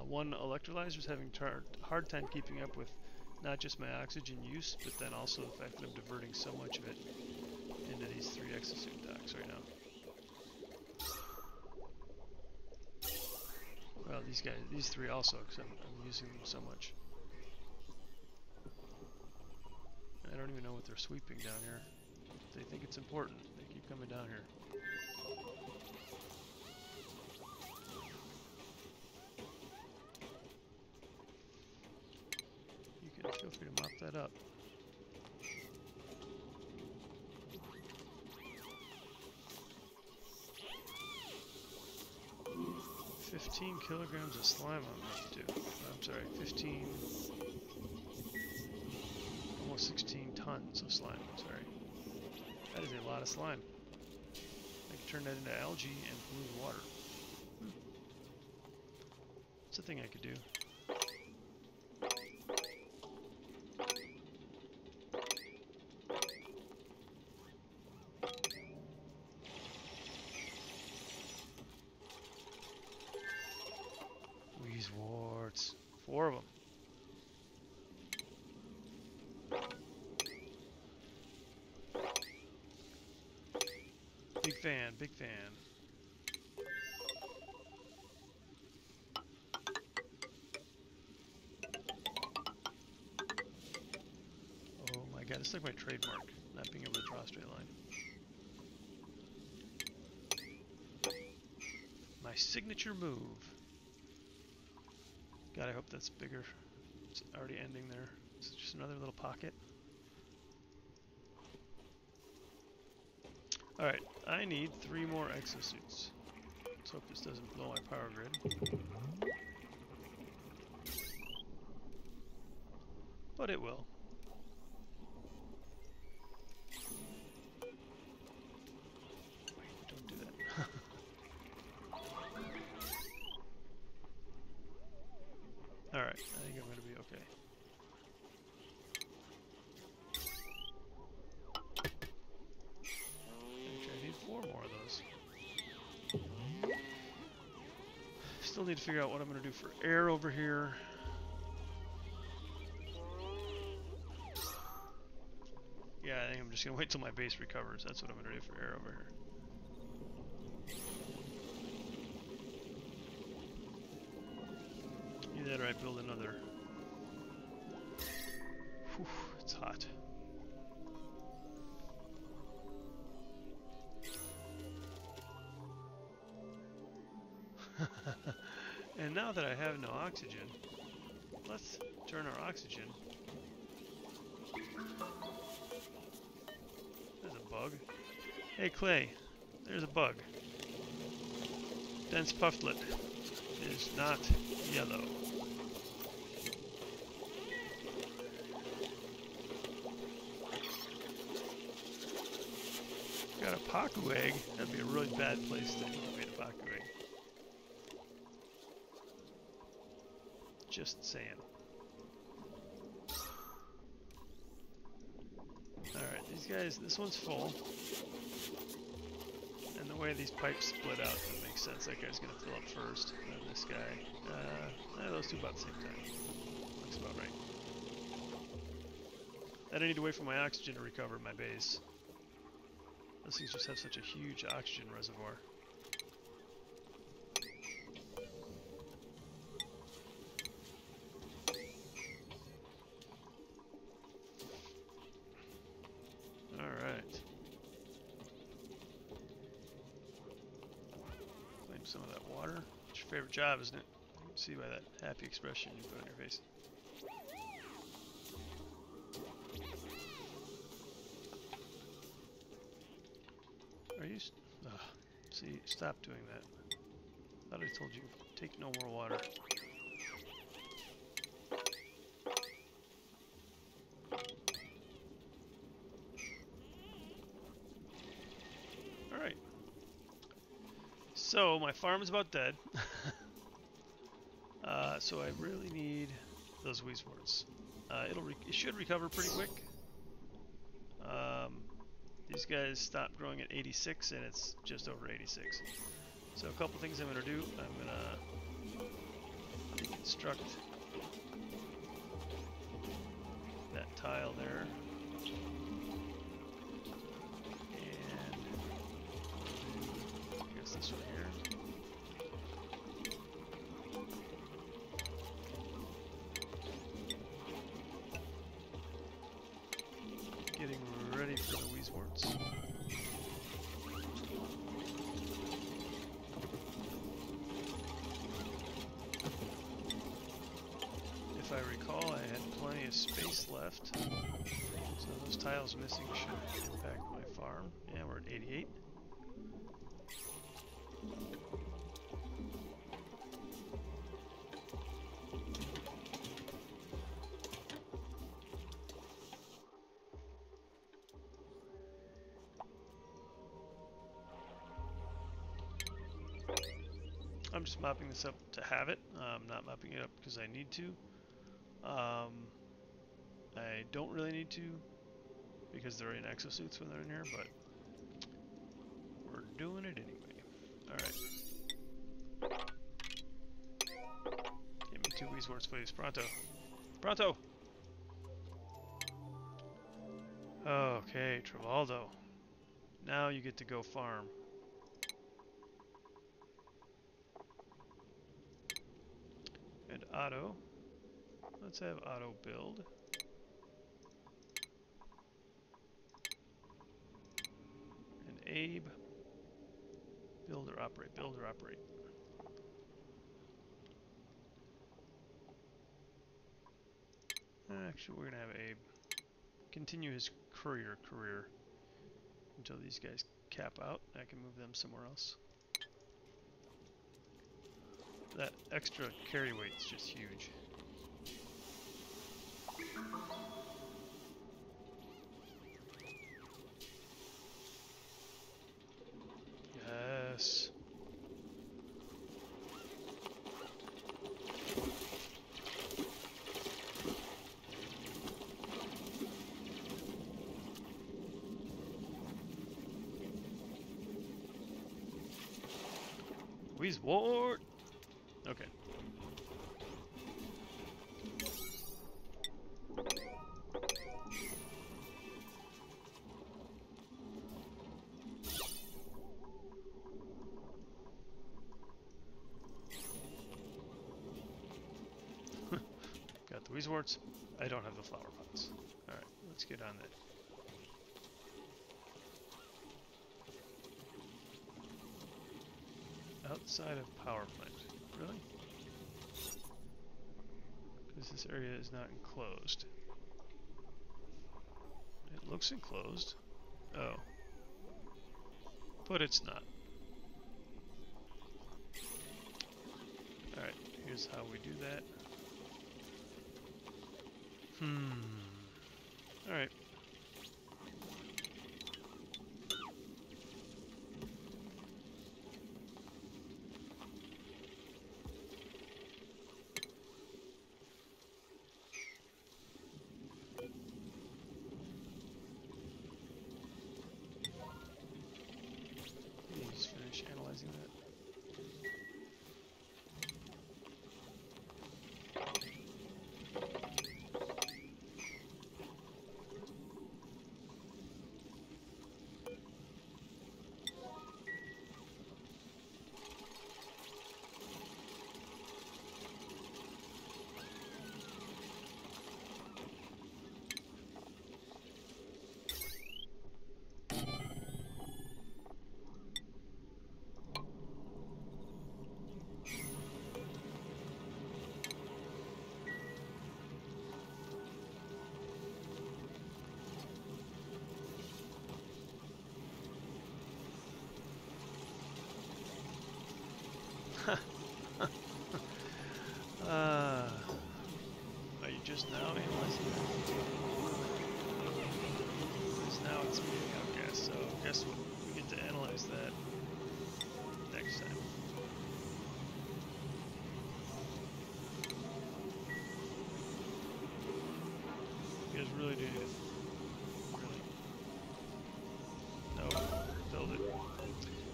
one electrolyzer is having a hard time keeping up with not just my oxygen use, but then also the fact that I'm diverting so much of it into these 3 exosuit docks right now. Well, these 3 also, because I'm using them so much. I don't even know what they're sweeping down here. They think it's important. They keep coming down here. You can feel free to mop that up. 15 kilograms of slime I'm up to. I'm sorry, 15, almost 16 tons of slime, I'm sorry. That is a lot of slime. I can turn that into algae and polluted water. It's a thing I could do. Wheezeworts. 4 of them. Big fan, big fan. Oh my god, it's like my trademark, not being able to draw a straight line. My signature move. God, I hope that's bigger. It's already ending there. It's just another little pocket. Alright, I need 3 more exosuits. Let's hope this doesn't blow my power grid. But it will. Wait, don't do that. Alright, I think I'm going to be okay. Actually, I need 4 more of those. Still need to figure out what I'm going to do for air over here. just gonna wait till my base recovers. That's what I'm gonna do for air over here. Either that or I build another. Whew, it's hot. And now that I have no oxygen, let's turn our oxygen. There's a bug. Hey Clay, there's a bug. Dense pufflet is not yellow. Got a Pacu egg. That'd be a really bad place to incubate a Pacu egg. Just saying. Alright, these guys, this one's full. And the way these pipes split out, that makes sense. That guy's gonna fill up first. And then this guy. Those two about the same time. Looks about right. I need to wait for my oxygen to recover my base. Those things just have such a huge oxygen reservoir. Alright. Claim some of that water. It's your favorite job, isn't it? You can see by that happy expression you put on your face. Are you... see, stop doing that. Thought I told you, take no more water. Alright. So, my farm is about dead. So I really need those Wheezeworts. It should recover pretty quick. These guys stopped growing at 86 and it's just over 86. So a couple things I'm going to do. I'm going to deconstruct that tile there. And I guess this one here. Getting ready for the Wheezeworts. If I recall, I had plenty of space left, so those tiles missing should impact my farm. Yeah, we're at 88. I'm just mopping this up to have it. I'm not mopping it up because I need to. I don't really need to because they're in exosuits when they're in here, but we're doing it anyway. Alright. Give me 2 Wheezeworts, please. Pronto. Pronto! Okay, Travaldo. Now you get to go farm. And Otto. Let's have Otto build. And Abe. Build or operate. Build or operate. Actually, we're going to have Abe continue his courier career until these guys cap out. I can move them somewhere else. That extra carry weight is just huge. Yes. Wheezewort! Okay. Greaseworts. I don't have the flower pots. Alright, let's get on that. Outside of power plant. Really? Because this area is not enclosed. It looks enclosed. Oh. But it's not. Alright, here's how we do that. Alright. Just finish analyzing that. Are you just now analyzing that? Because now it's moving out gas, so guess what? We get to analyze that next time. You guys really do need it. Really. No, build it.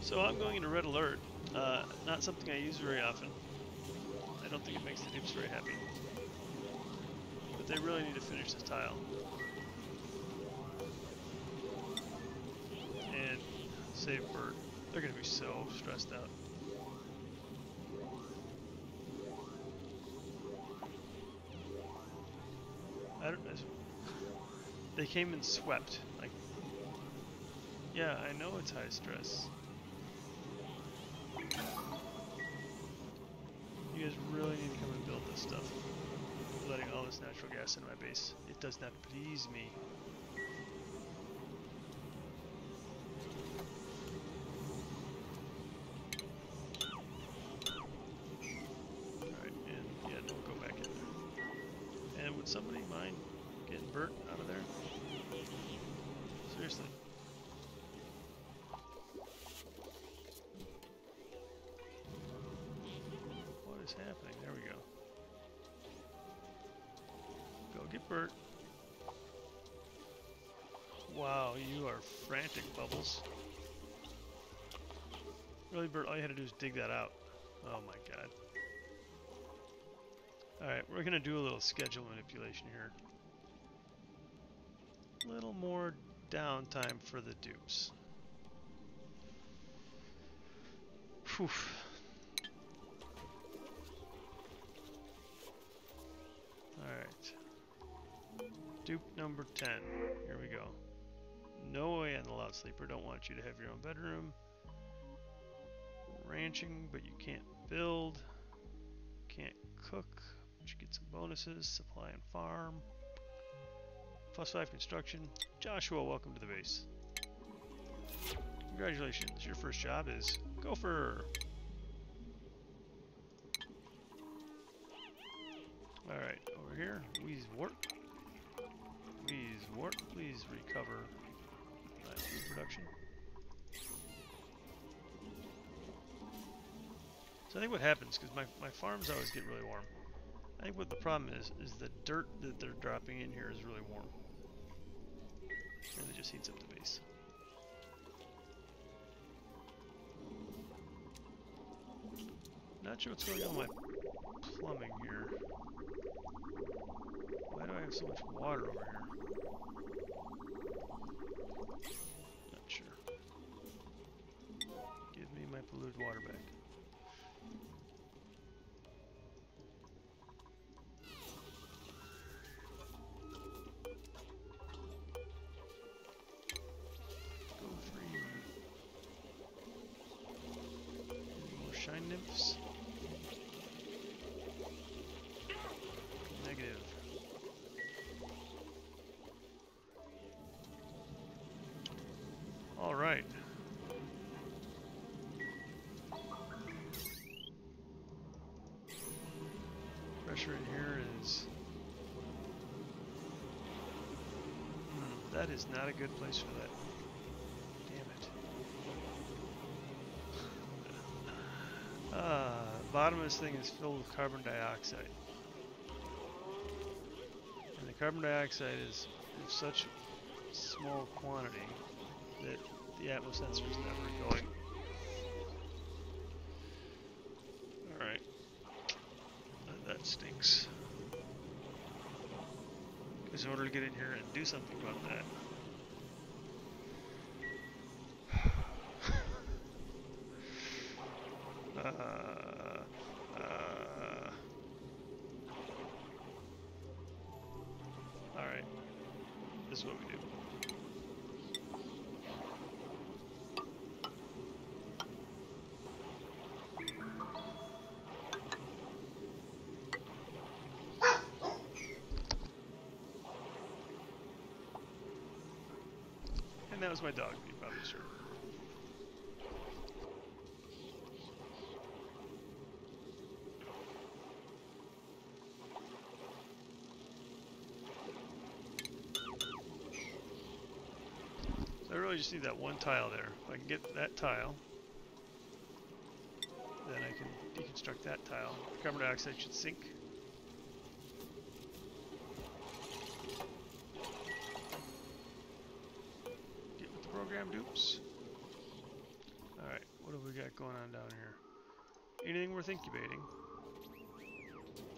So I'm going into red alert. Not something I use very often. I don't think it makes the dupes very happy. But they really need to finish this tile. And save Bert. They're going to be so stressed out. I don't know. They came and swept. Like, yeah, I know it's high stress. You guys really need to come and build this stuff. Letting all this natural gas in my base. It does not please me. Alright, and yeah, don't go back in there. And would somebody mind getting Bert out of there? Seriously. What is happening? There we go. Go get Bert. Wow, you are frantic, Bubbles. Really, Bert, all you had to do is dig that out. Oh my god. Alright, we're going to do a little schedule manipulation here. A little more downtime for the dupes. Whew. Alright. Dupe number 10. Here we go. No way on the loud sleeper. Don't want you to have your own bedroom. Ranching, but you can't build. Can't cook, but you get some bonuses. Supply and farm. +5 construction. Joshua, welcome to the base. Congratulations. Your first job is gopher. Alright, over here. Wheezewort. Wheezewort, please recover my food production. So I think what happens, because my farms always get really warm. I think what the problem is the dirt that they're dropping in here is really warm. And it just heats up the base. Not sure what's going on with my plumbing here. Why do I have so much water over here? Not sure. Give me my polluted water back. Shrine nymphs? Negative. All right. Pressure in here is... that is not a good place for that. Damn it. Bottom of this thing is filled with carbon dioxide. And the carbon dioxide is in such small quantity that the atmosensor is never going. Alright. That stinks. Because in order to get in here and do something about that, alright. This is what we do. And that was my dog, you probably sure. So I really just need that one tile there. If I can get that tile, then I can deconstruct that tile. The carbon dioxide should sink. Get with the program dupes. Alright, what have we got going on down here? Anything worth incubating?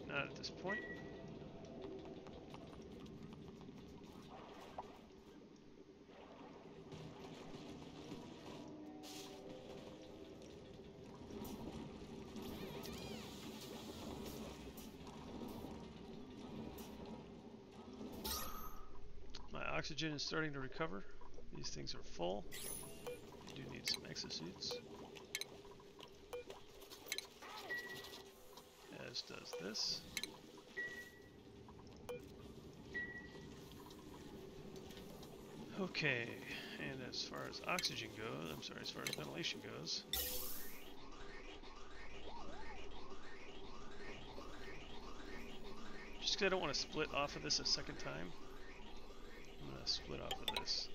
Not at this point. Oxygen is starting to recover. These things are full. I do need some exosuits. As does this. Okay, and as far as oxygen goes, I'm sorry, as far as ventilation goes, just because I don't want to split off of this a second time, I'm going to split off of this.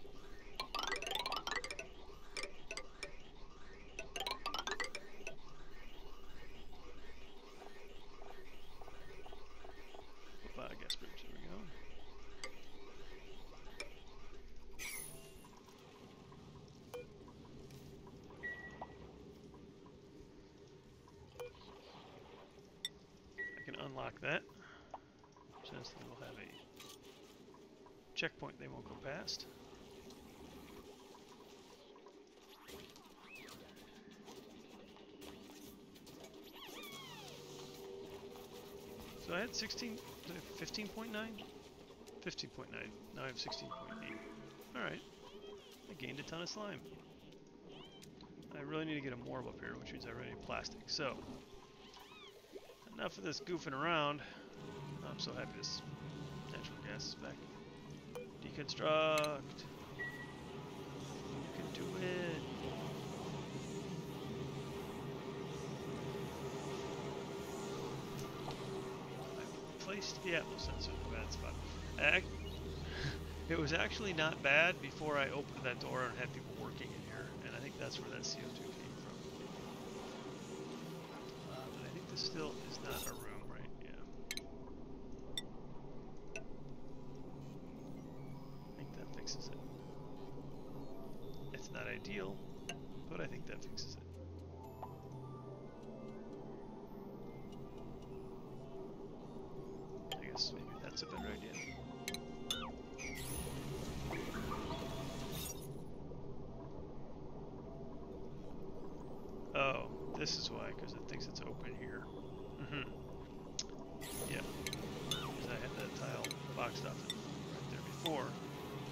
Gas bridge, there we go. I can unlock that, since they will have a checkpoint they won't go past. So I had 15.9? 15.9? Now I have 16.8. Alright. I gained a ton of slime. I really need to get a morb up here, which means I really need plastic. So, enough of this goofing around. I'm so happy this natural gas is back. Deconstruct. You can do it. Placed the atmosensor in a bad spot. It was actually not bad before I opened that door and had people working in here, and I think that's where that CO2 came from. But I think this still is not a room, right? Yeah. I think that fixes it. It's not ideal, but I think that fixes it. Maybe that's a better idea. Oh, this is why, because it thinks it's open here. Yeah, because I had that tile boxed off right there before,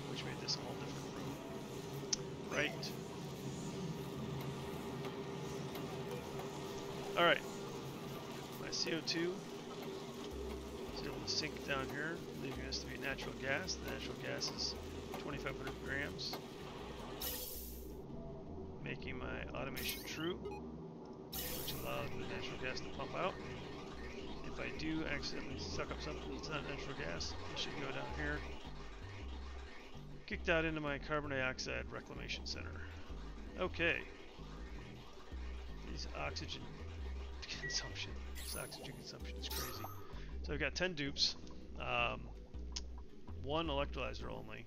which made this a whole different room. Right. Alright. My CO2 is able to sink down here, leaving us to be natural gas. The natural gas is 2,500 grams, making my automation true, which allows the natural gas to pump out. If I do accidentally suck up something that's not natural gas, it should go down here, kicked out into my carbon dioxide reclamation center. Okay. This oxygen consumption is crazy. So I've got 10 dupes, 1 electrolyzer only,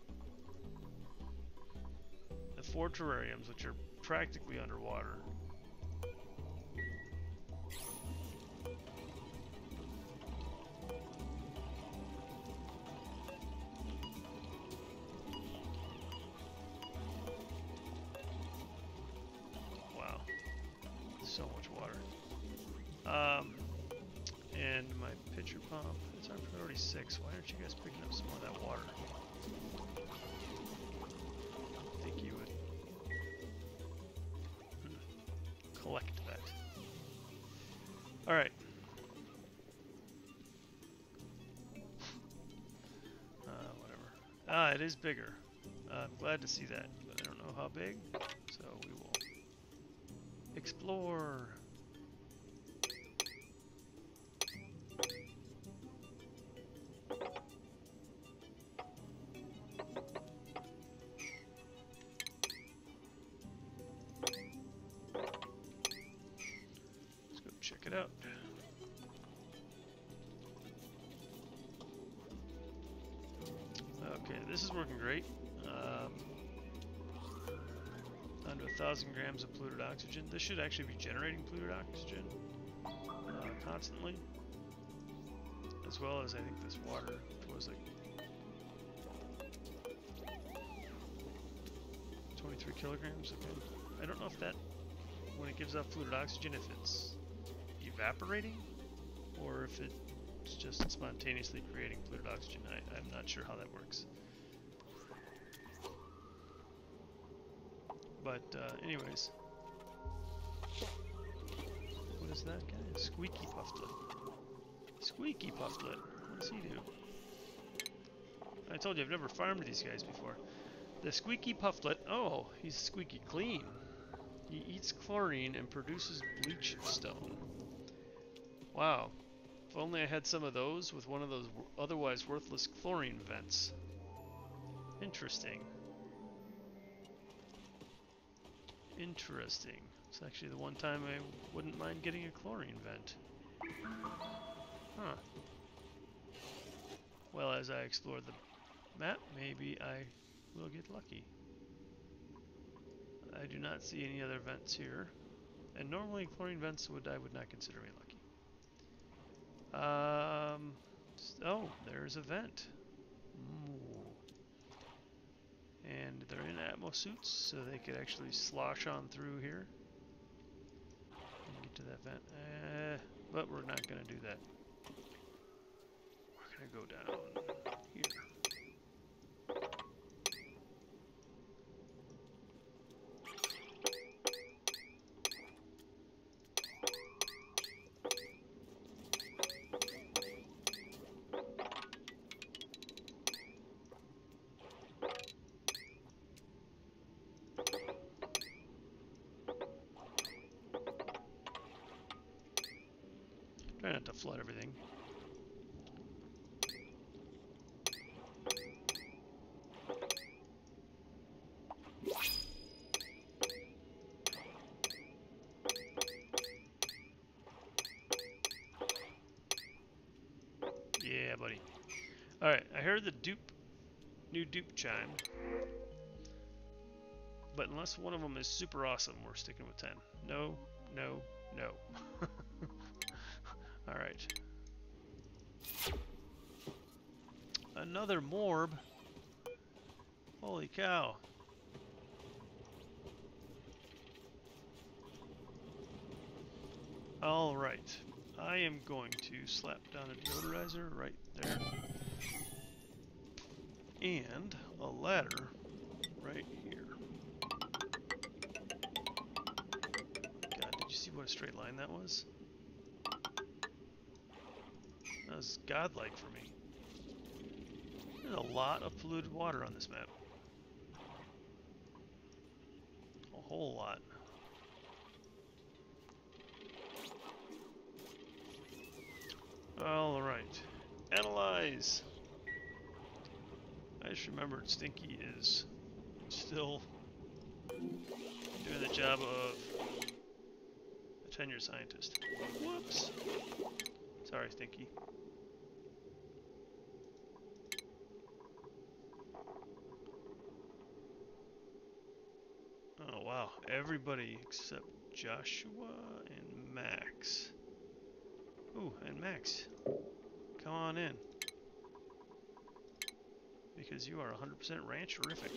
the 4 terrariums, which are practically underwater. Wow, so much water. And my pitcher pump, it's our priority 6. Why aren't you guys picking up some more of that water? I think you would collect that. Alright. Whatever. It is bigger. I'm glad to see that, but I don't know how big, so we will explore. Check it out. Okay, this is working great. Under 1,000 grams of polluted oxygen. This should actually be generating polluted oxygen constantly, as well as I think this water, which was like 23 kilograms. Okay, I don't know if that, when it gives off polluted oxygen, if it's evaporating or if it's just spontaneously creating polluted oxygen. I'm not sure how that works. But anyways, what is that guy? Squeaky Pufflet. Squeaky Pufflet. What does he do? I told you I've never farmed these guys before. The Squeaky Pufflet. Oh, he's squeaky clean. He eats chlorine and produces bleach stone. Wow. If only I had some of those with one of those otherwise worthless chlorine vents. Interesting. Interesting. It's actually the one time I wouldn't mind getting a chlorine vent. Huh. Well, as I explore the map, maybe I will get lucky. I do not see any other vents here. And normally chlorine vents I would not consider me lucky. Oh, there's a vent. Ooh. And they're in Atmo suits, so they could actually slosh on through here and get to that vent. But we're not going to do that. We're going to go down here. Try not to flood everything. Yeah, buddy. Alright, I heard the new dupe chime. But unless one of them is super awesome, we're sticking with 10. No, no, no. Alright. Another morb. Holy cow. Alright. I am going to slap down a deodorizer right there. And a ladder right here. God, did you see what a straight line that was. That was godlike for me. There's a lot of polluted water on this map. A whole lot. Alright. Analyze! I just remembered Stinky is still doing the job of a tenured scientist. Whoops! Sorry, Stinky. Oh wow, everybody except Joshua and Max. Ooh, and Max. Come on in. Because you are 100% rancherific.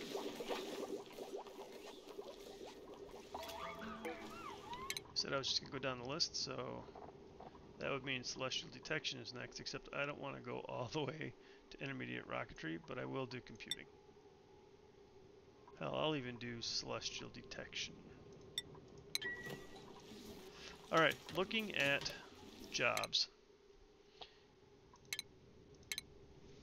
Said I was just going to go down the list, so that would mean celestial detection is next, except I don't want to go all the way to intermediate rocketry, but I will do computing. Hell, I'll even do celestial detection. Alright, looking at jobs.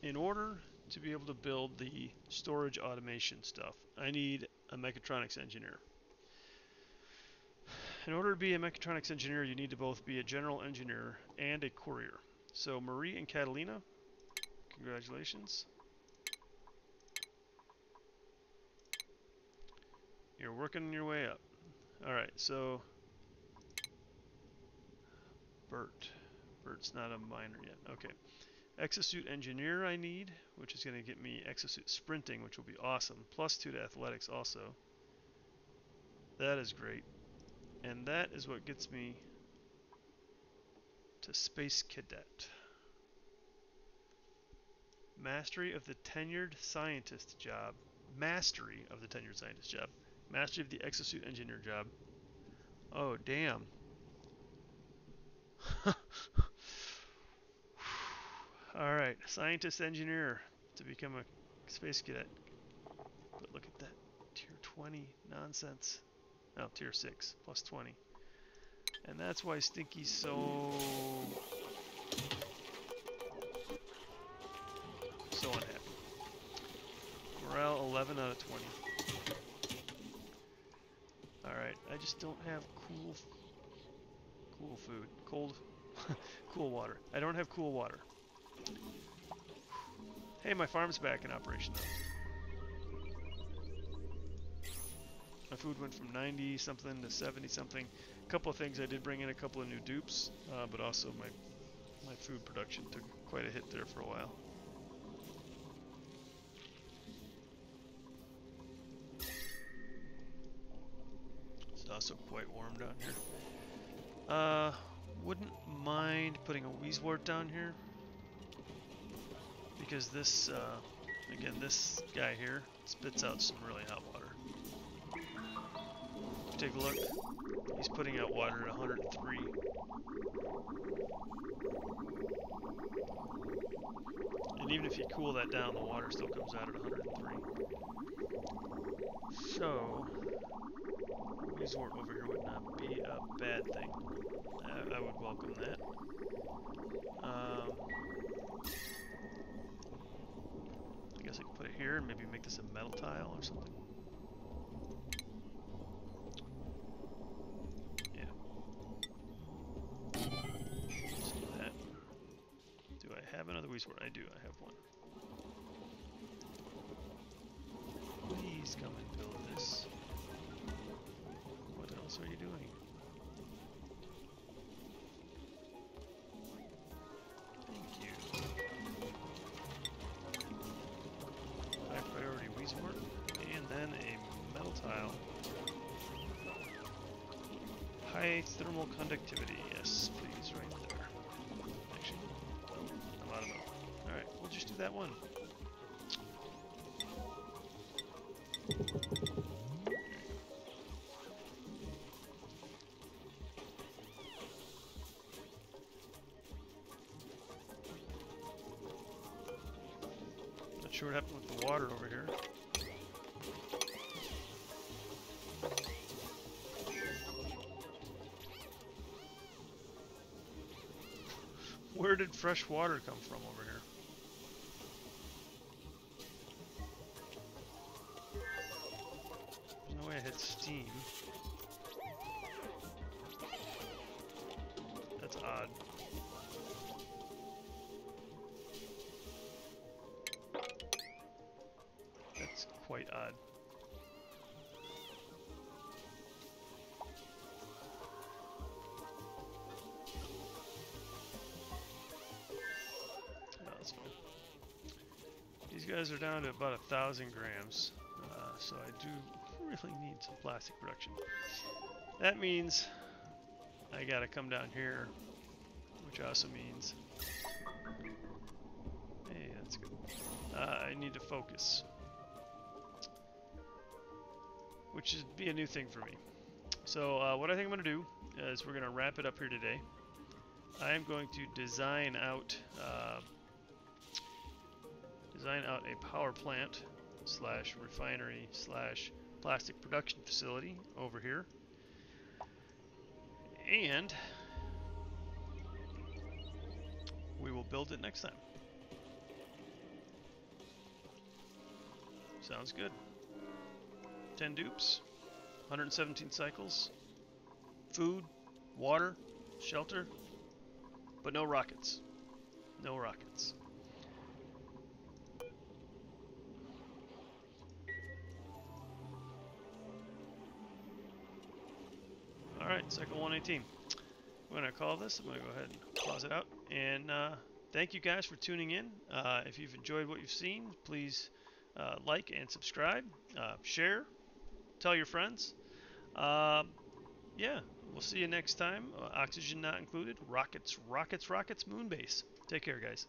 In order to be able to build the storage automation stuff, I need a mechatronics engineer. In order to be a mechatronics engineer, you need to both be a general engineer and a courier. So Marie and Catalina, congratulations. You're working your way up. Alright, so Bert's not a miner yet. Okay. Exosuit engineer I need, which is going to get me exosuit sprinting, which will be awesome. +2 to athletics also. That is great. And that is what gets me to Space Cadet. Mastery of the tenured scientist job. Mastery of the tenured scientist job. Mastery of the exosuit engineer job. Oh, damn. Alright, scientist engineer to become a space cadet. But look at that. Tier 20 nonsense. No, tier 6 +20. And that's why Stinky's so unhappy. Morale 11 out of 20. Alright, I just don't have cool food. Cool water. I don't have cool water. Hey, my farm's back in operation though. My food went from 90 something to 70 something. A couple of things I did bring in, a couple of new dupes, but also my food production took quite a hit there for a while. It's also quite warm down here. Wouldn't mind putting a Wheezewort down here. Because this, again, this guy here spits out some really hot water. If you take a look, he's putting out water at 103. And even if you cool that down, the water still comes out at 103. So, Wheezewort over here would not be a bad thing. I would welcome that. I guess I could put it here and maybe make this a metal tile or something. Yeah. Let's do that. Do I have another Wheezewort? I do. I have one. Please come and build this. What else are you doing? Thank you. High priority Wheezewort, and then a metal tile. High thermal conductivity, yes, please, right there. Actually, oh, I'm out of metal. Alright, we'll just do that one. Not sure what happened with the water over here. did fresh water come from over here? There's no way I had steam. That's odd. That's quite odd. No, that's fine. These guys are down to about 1,000 grams, so I do really need some plastic production. That means I gotta come down here, which also means, hey, that's good. I need to focus, which is be a new thing for me. So what I think I'm gonna do is we're gonna wrap it up here today. I am going to design out a power plant slash refinery slash plastic production facility over here, and we will build it next time. Sounds good. 10 dupes, 117 cycles, food, water, shelter, but no rockets. No rockets. Alright, cycle 118. I'm going to call this. I'm going to go ahead and close it out. And thank you guys for tuning in. If you've enjoyed what you've seen, please like and subscribe. Share. Tell your friends. Yeah, we'll see you next time. Oxygen not included. Rockets, rockets, rockets, moon base. Take care, guys.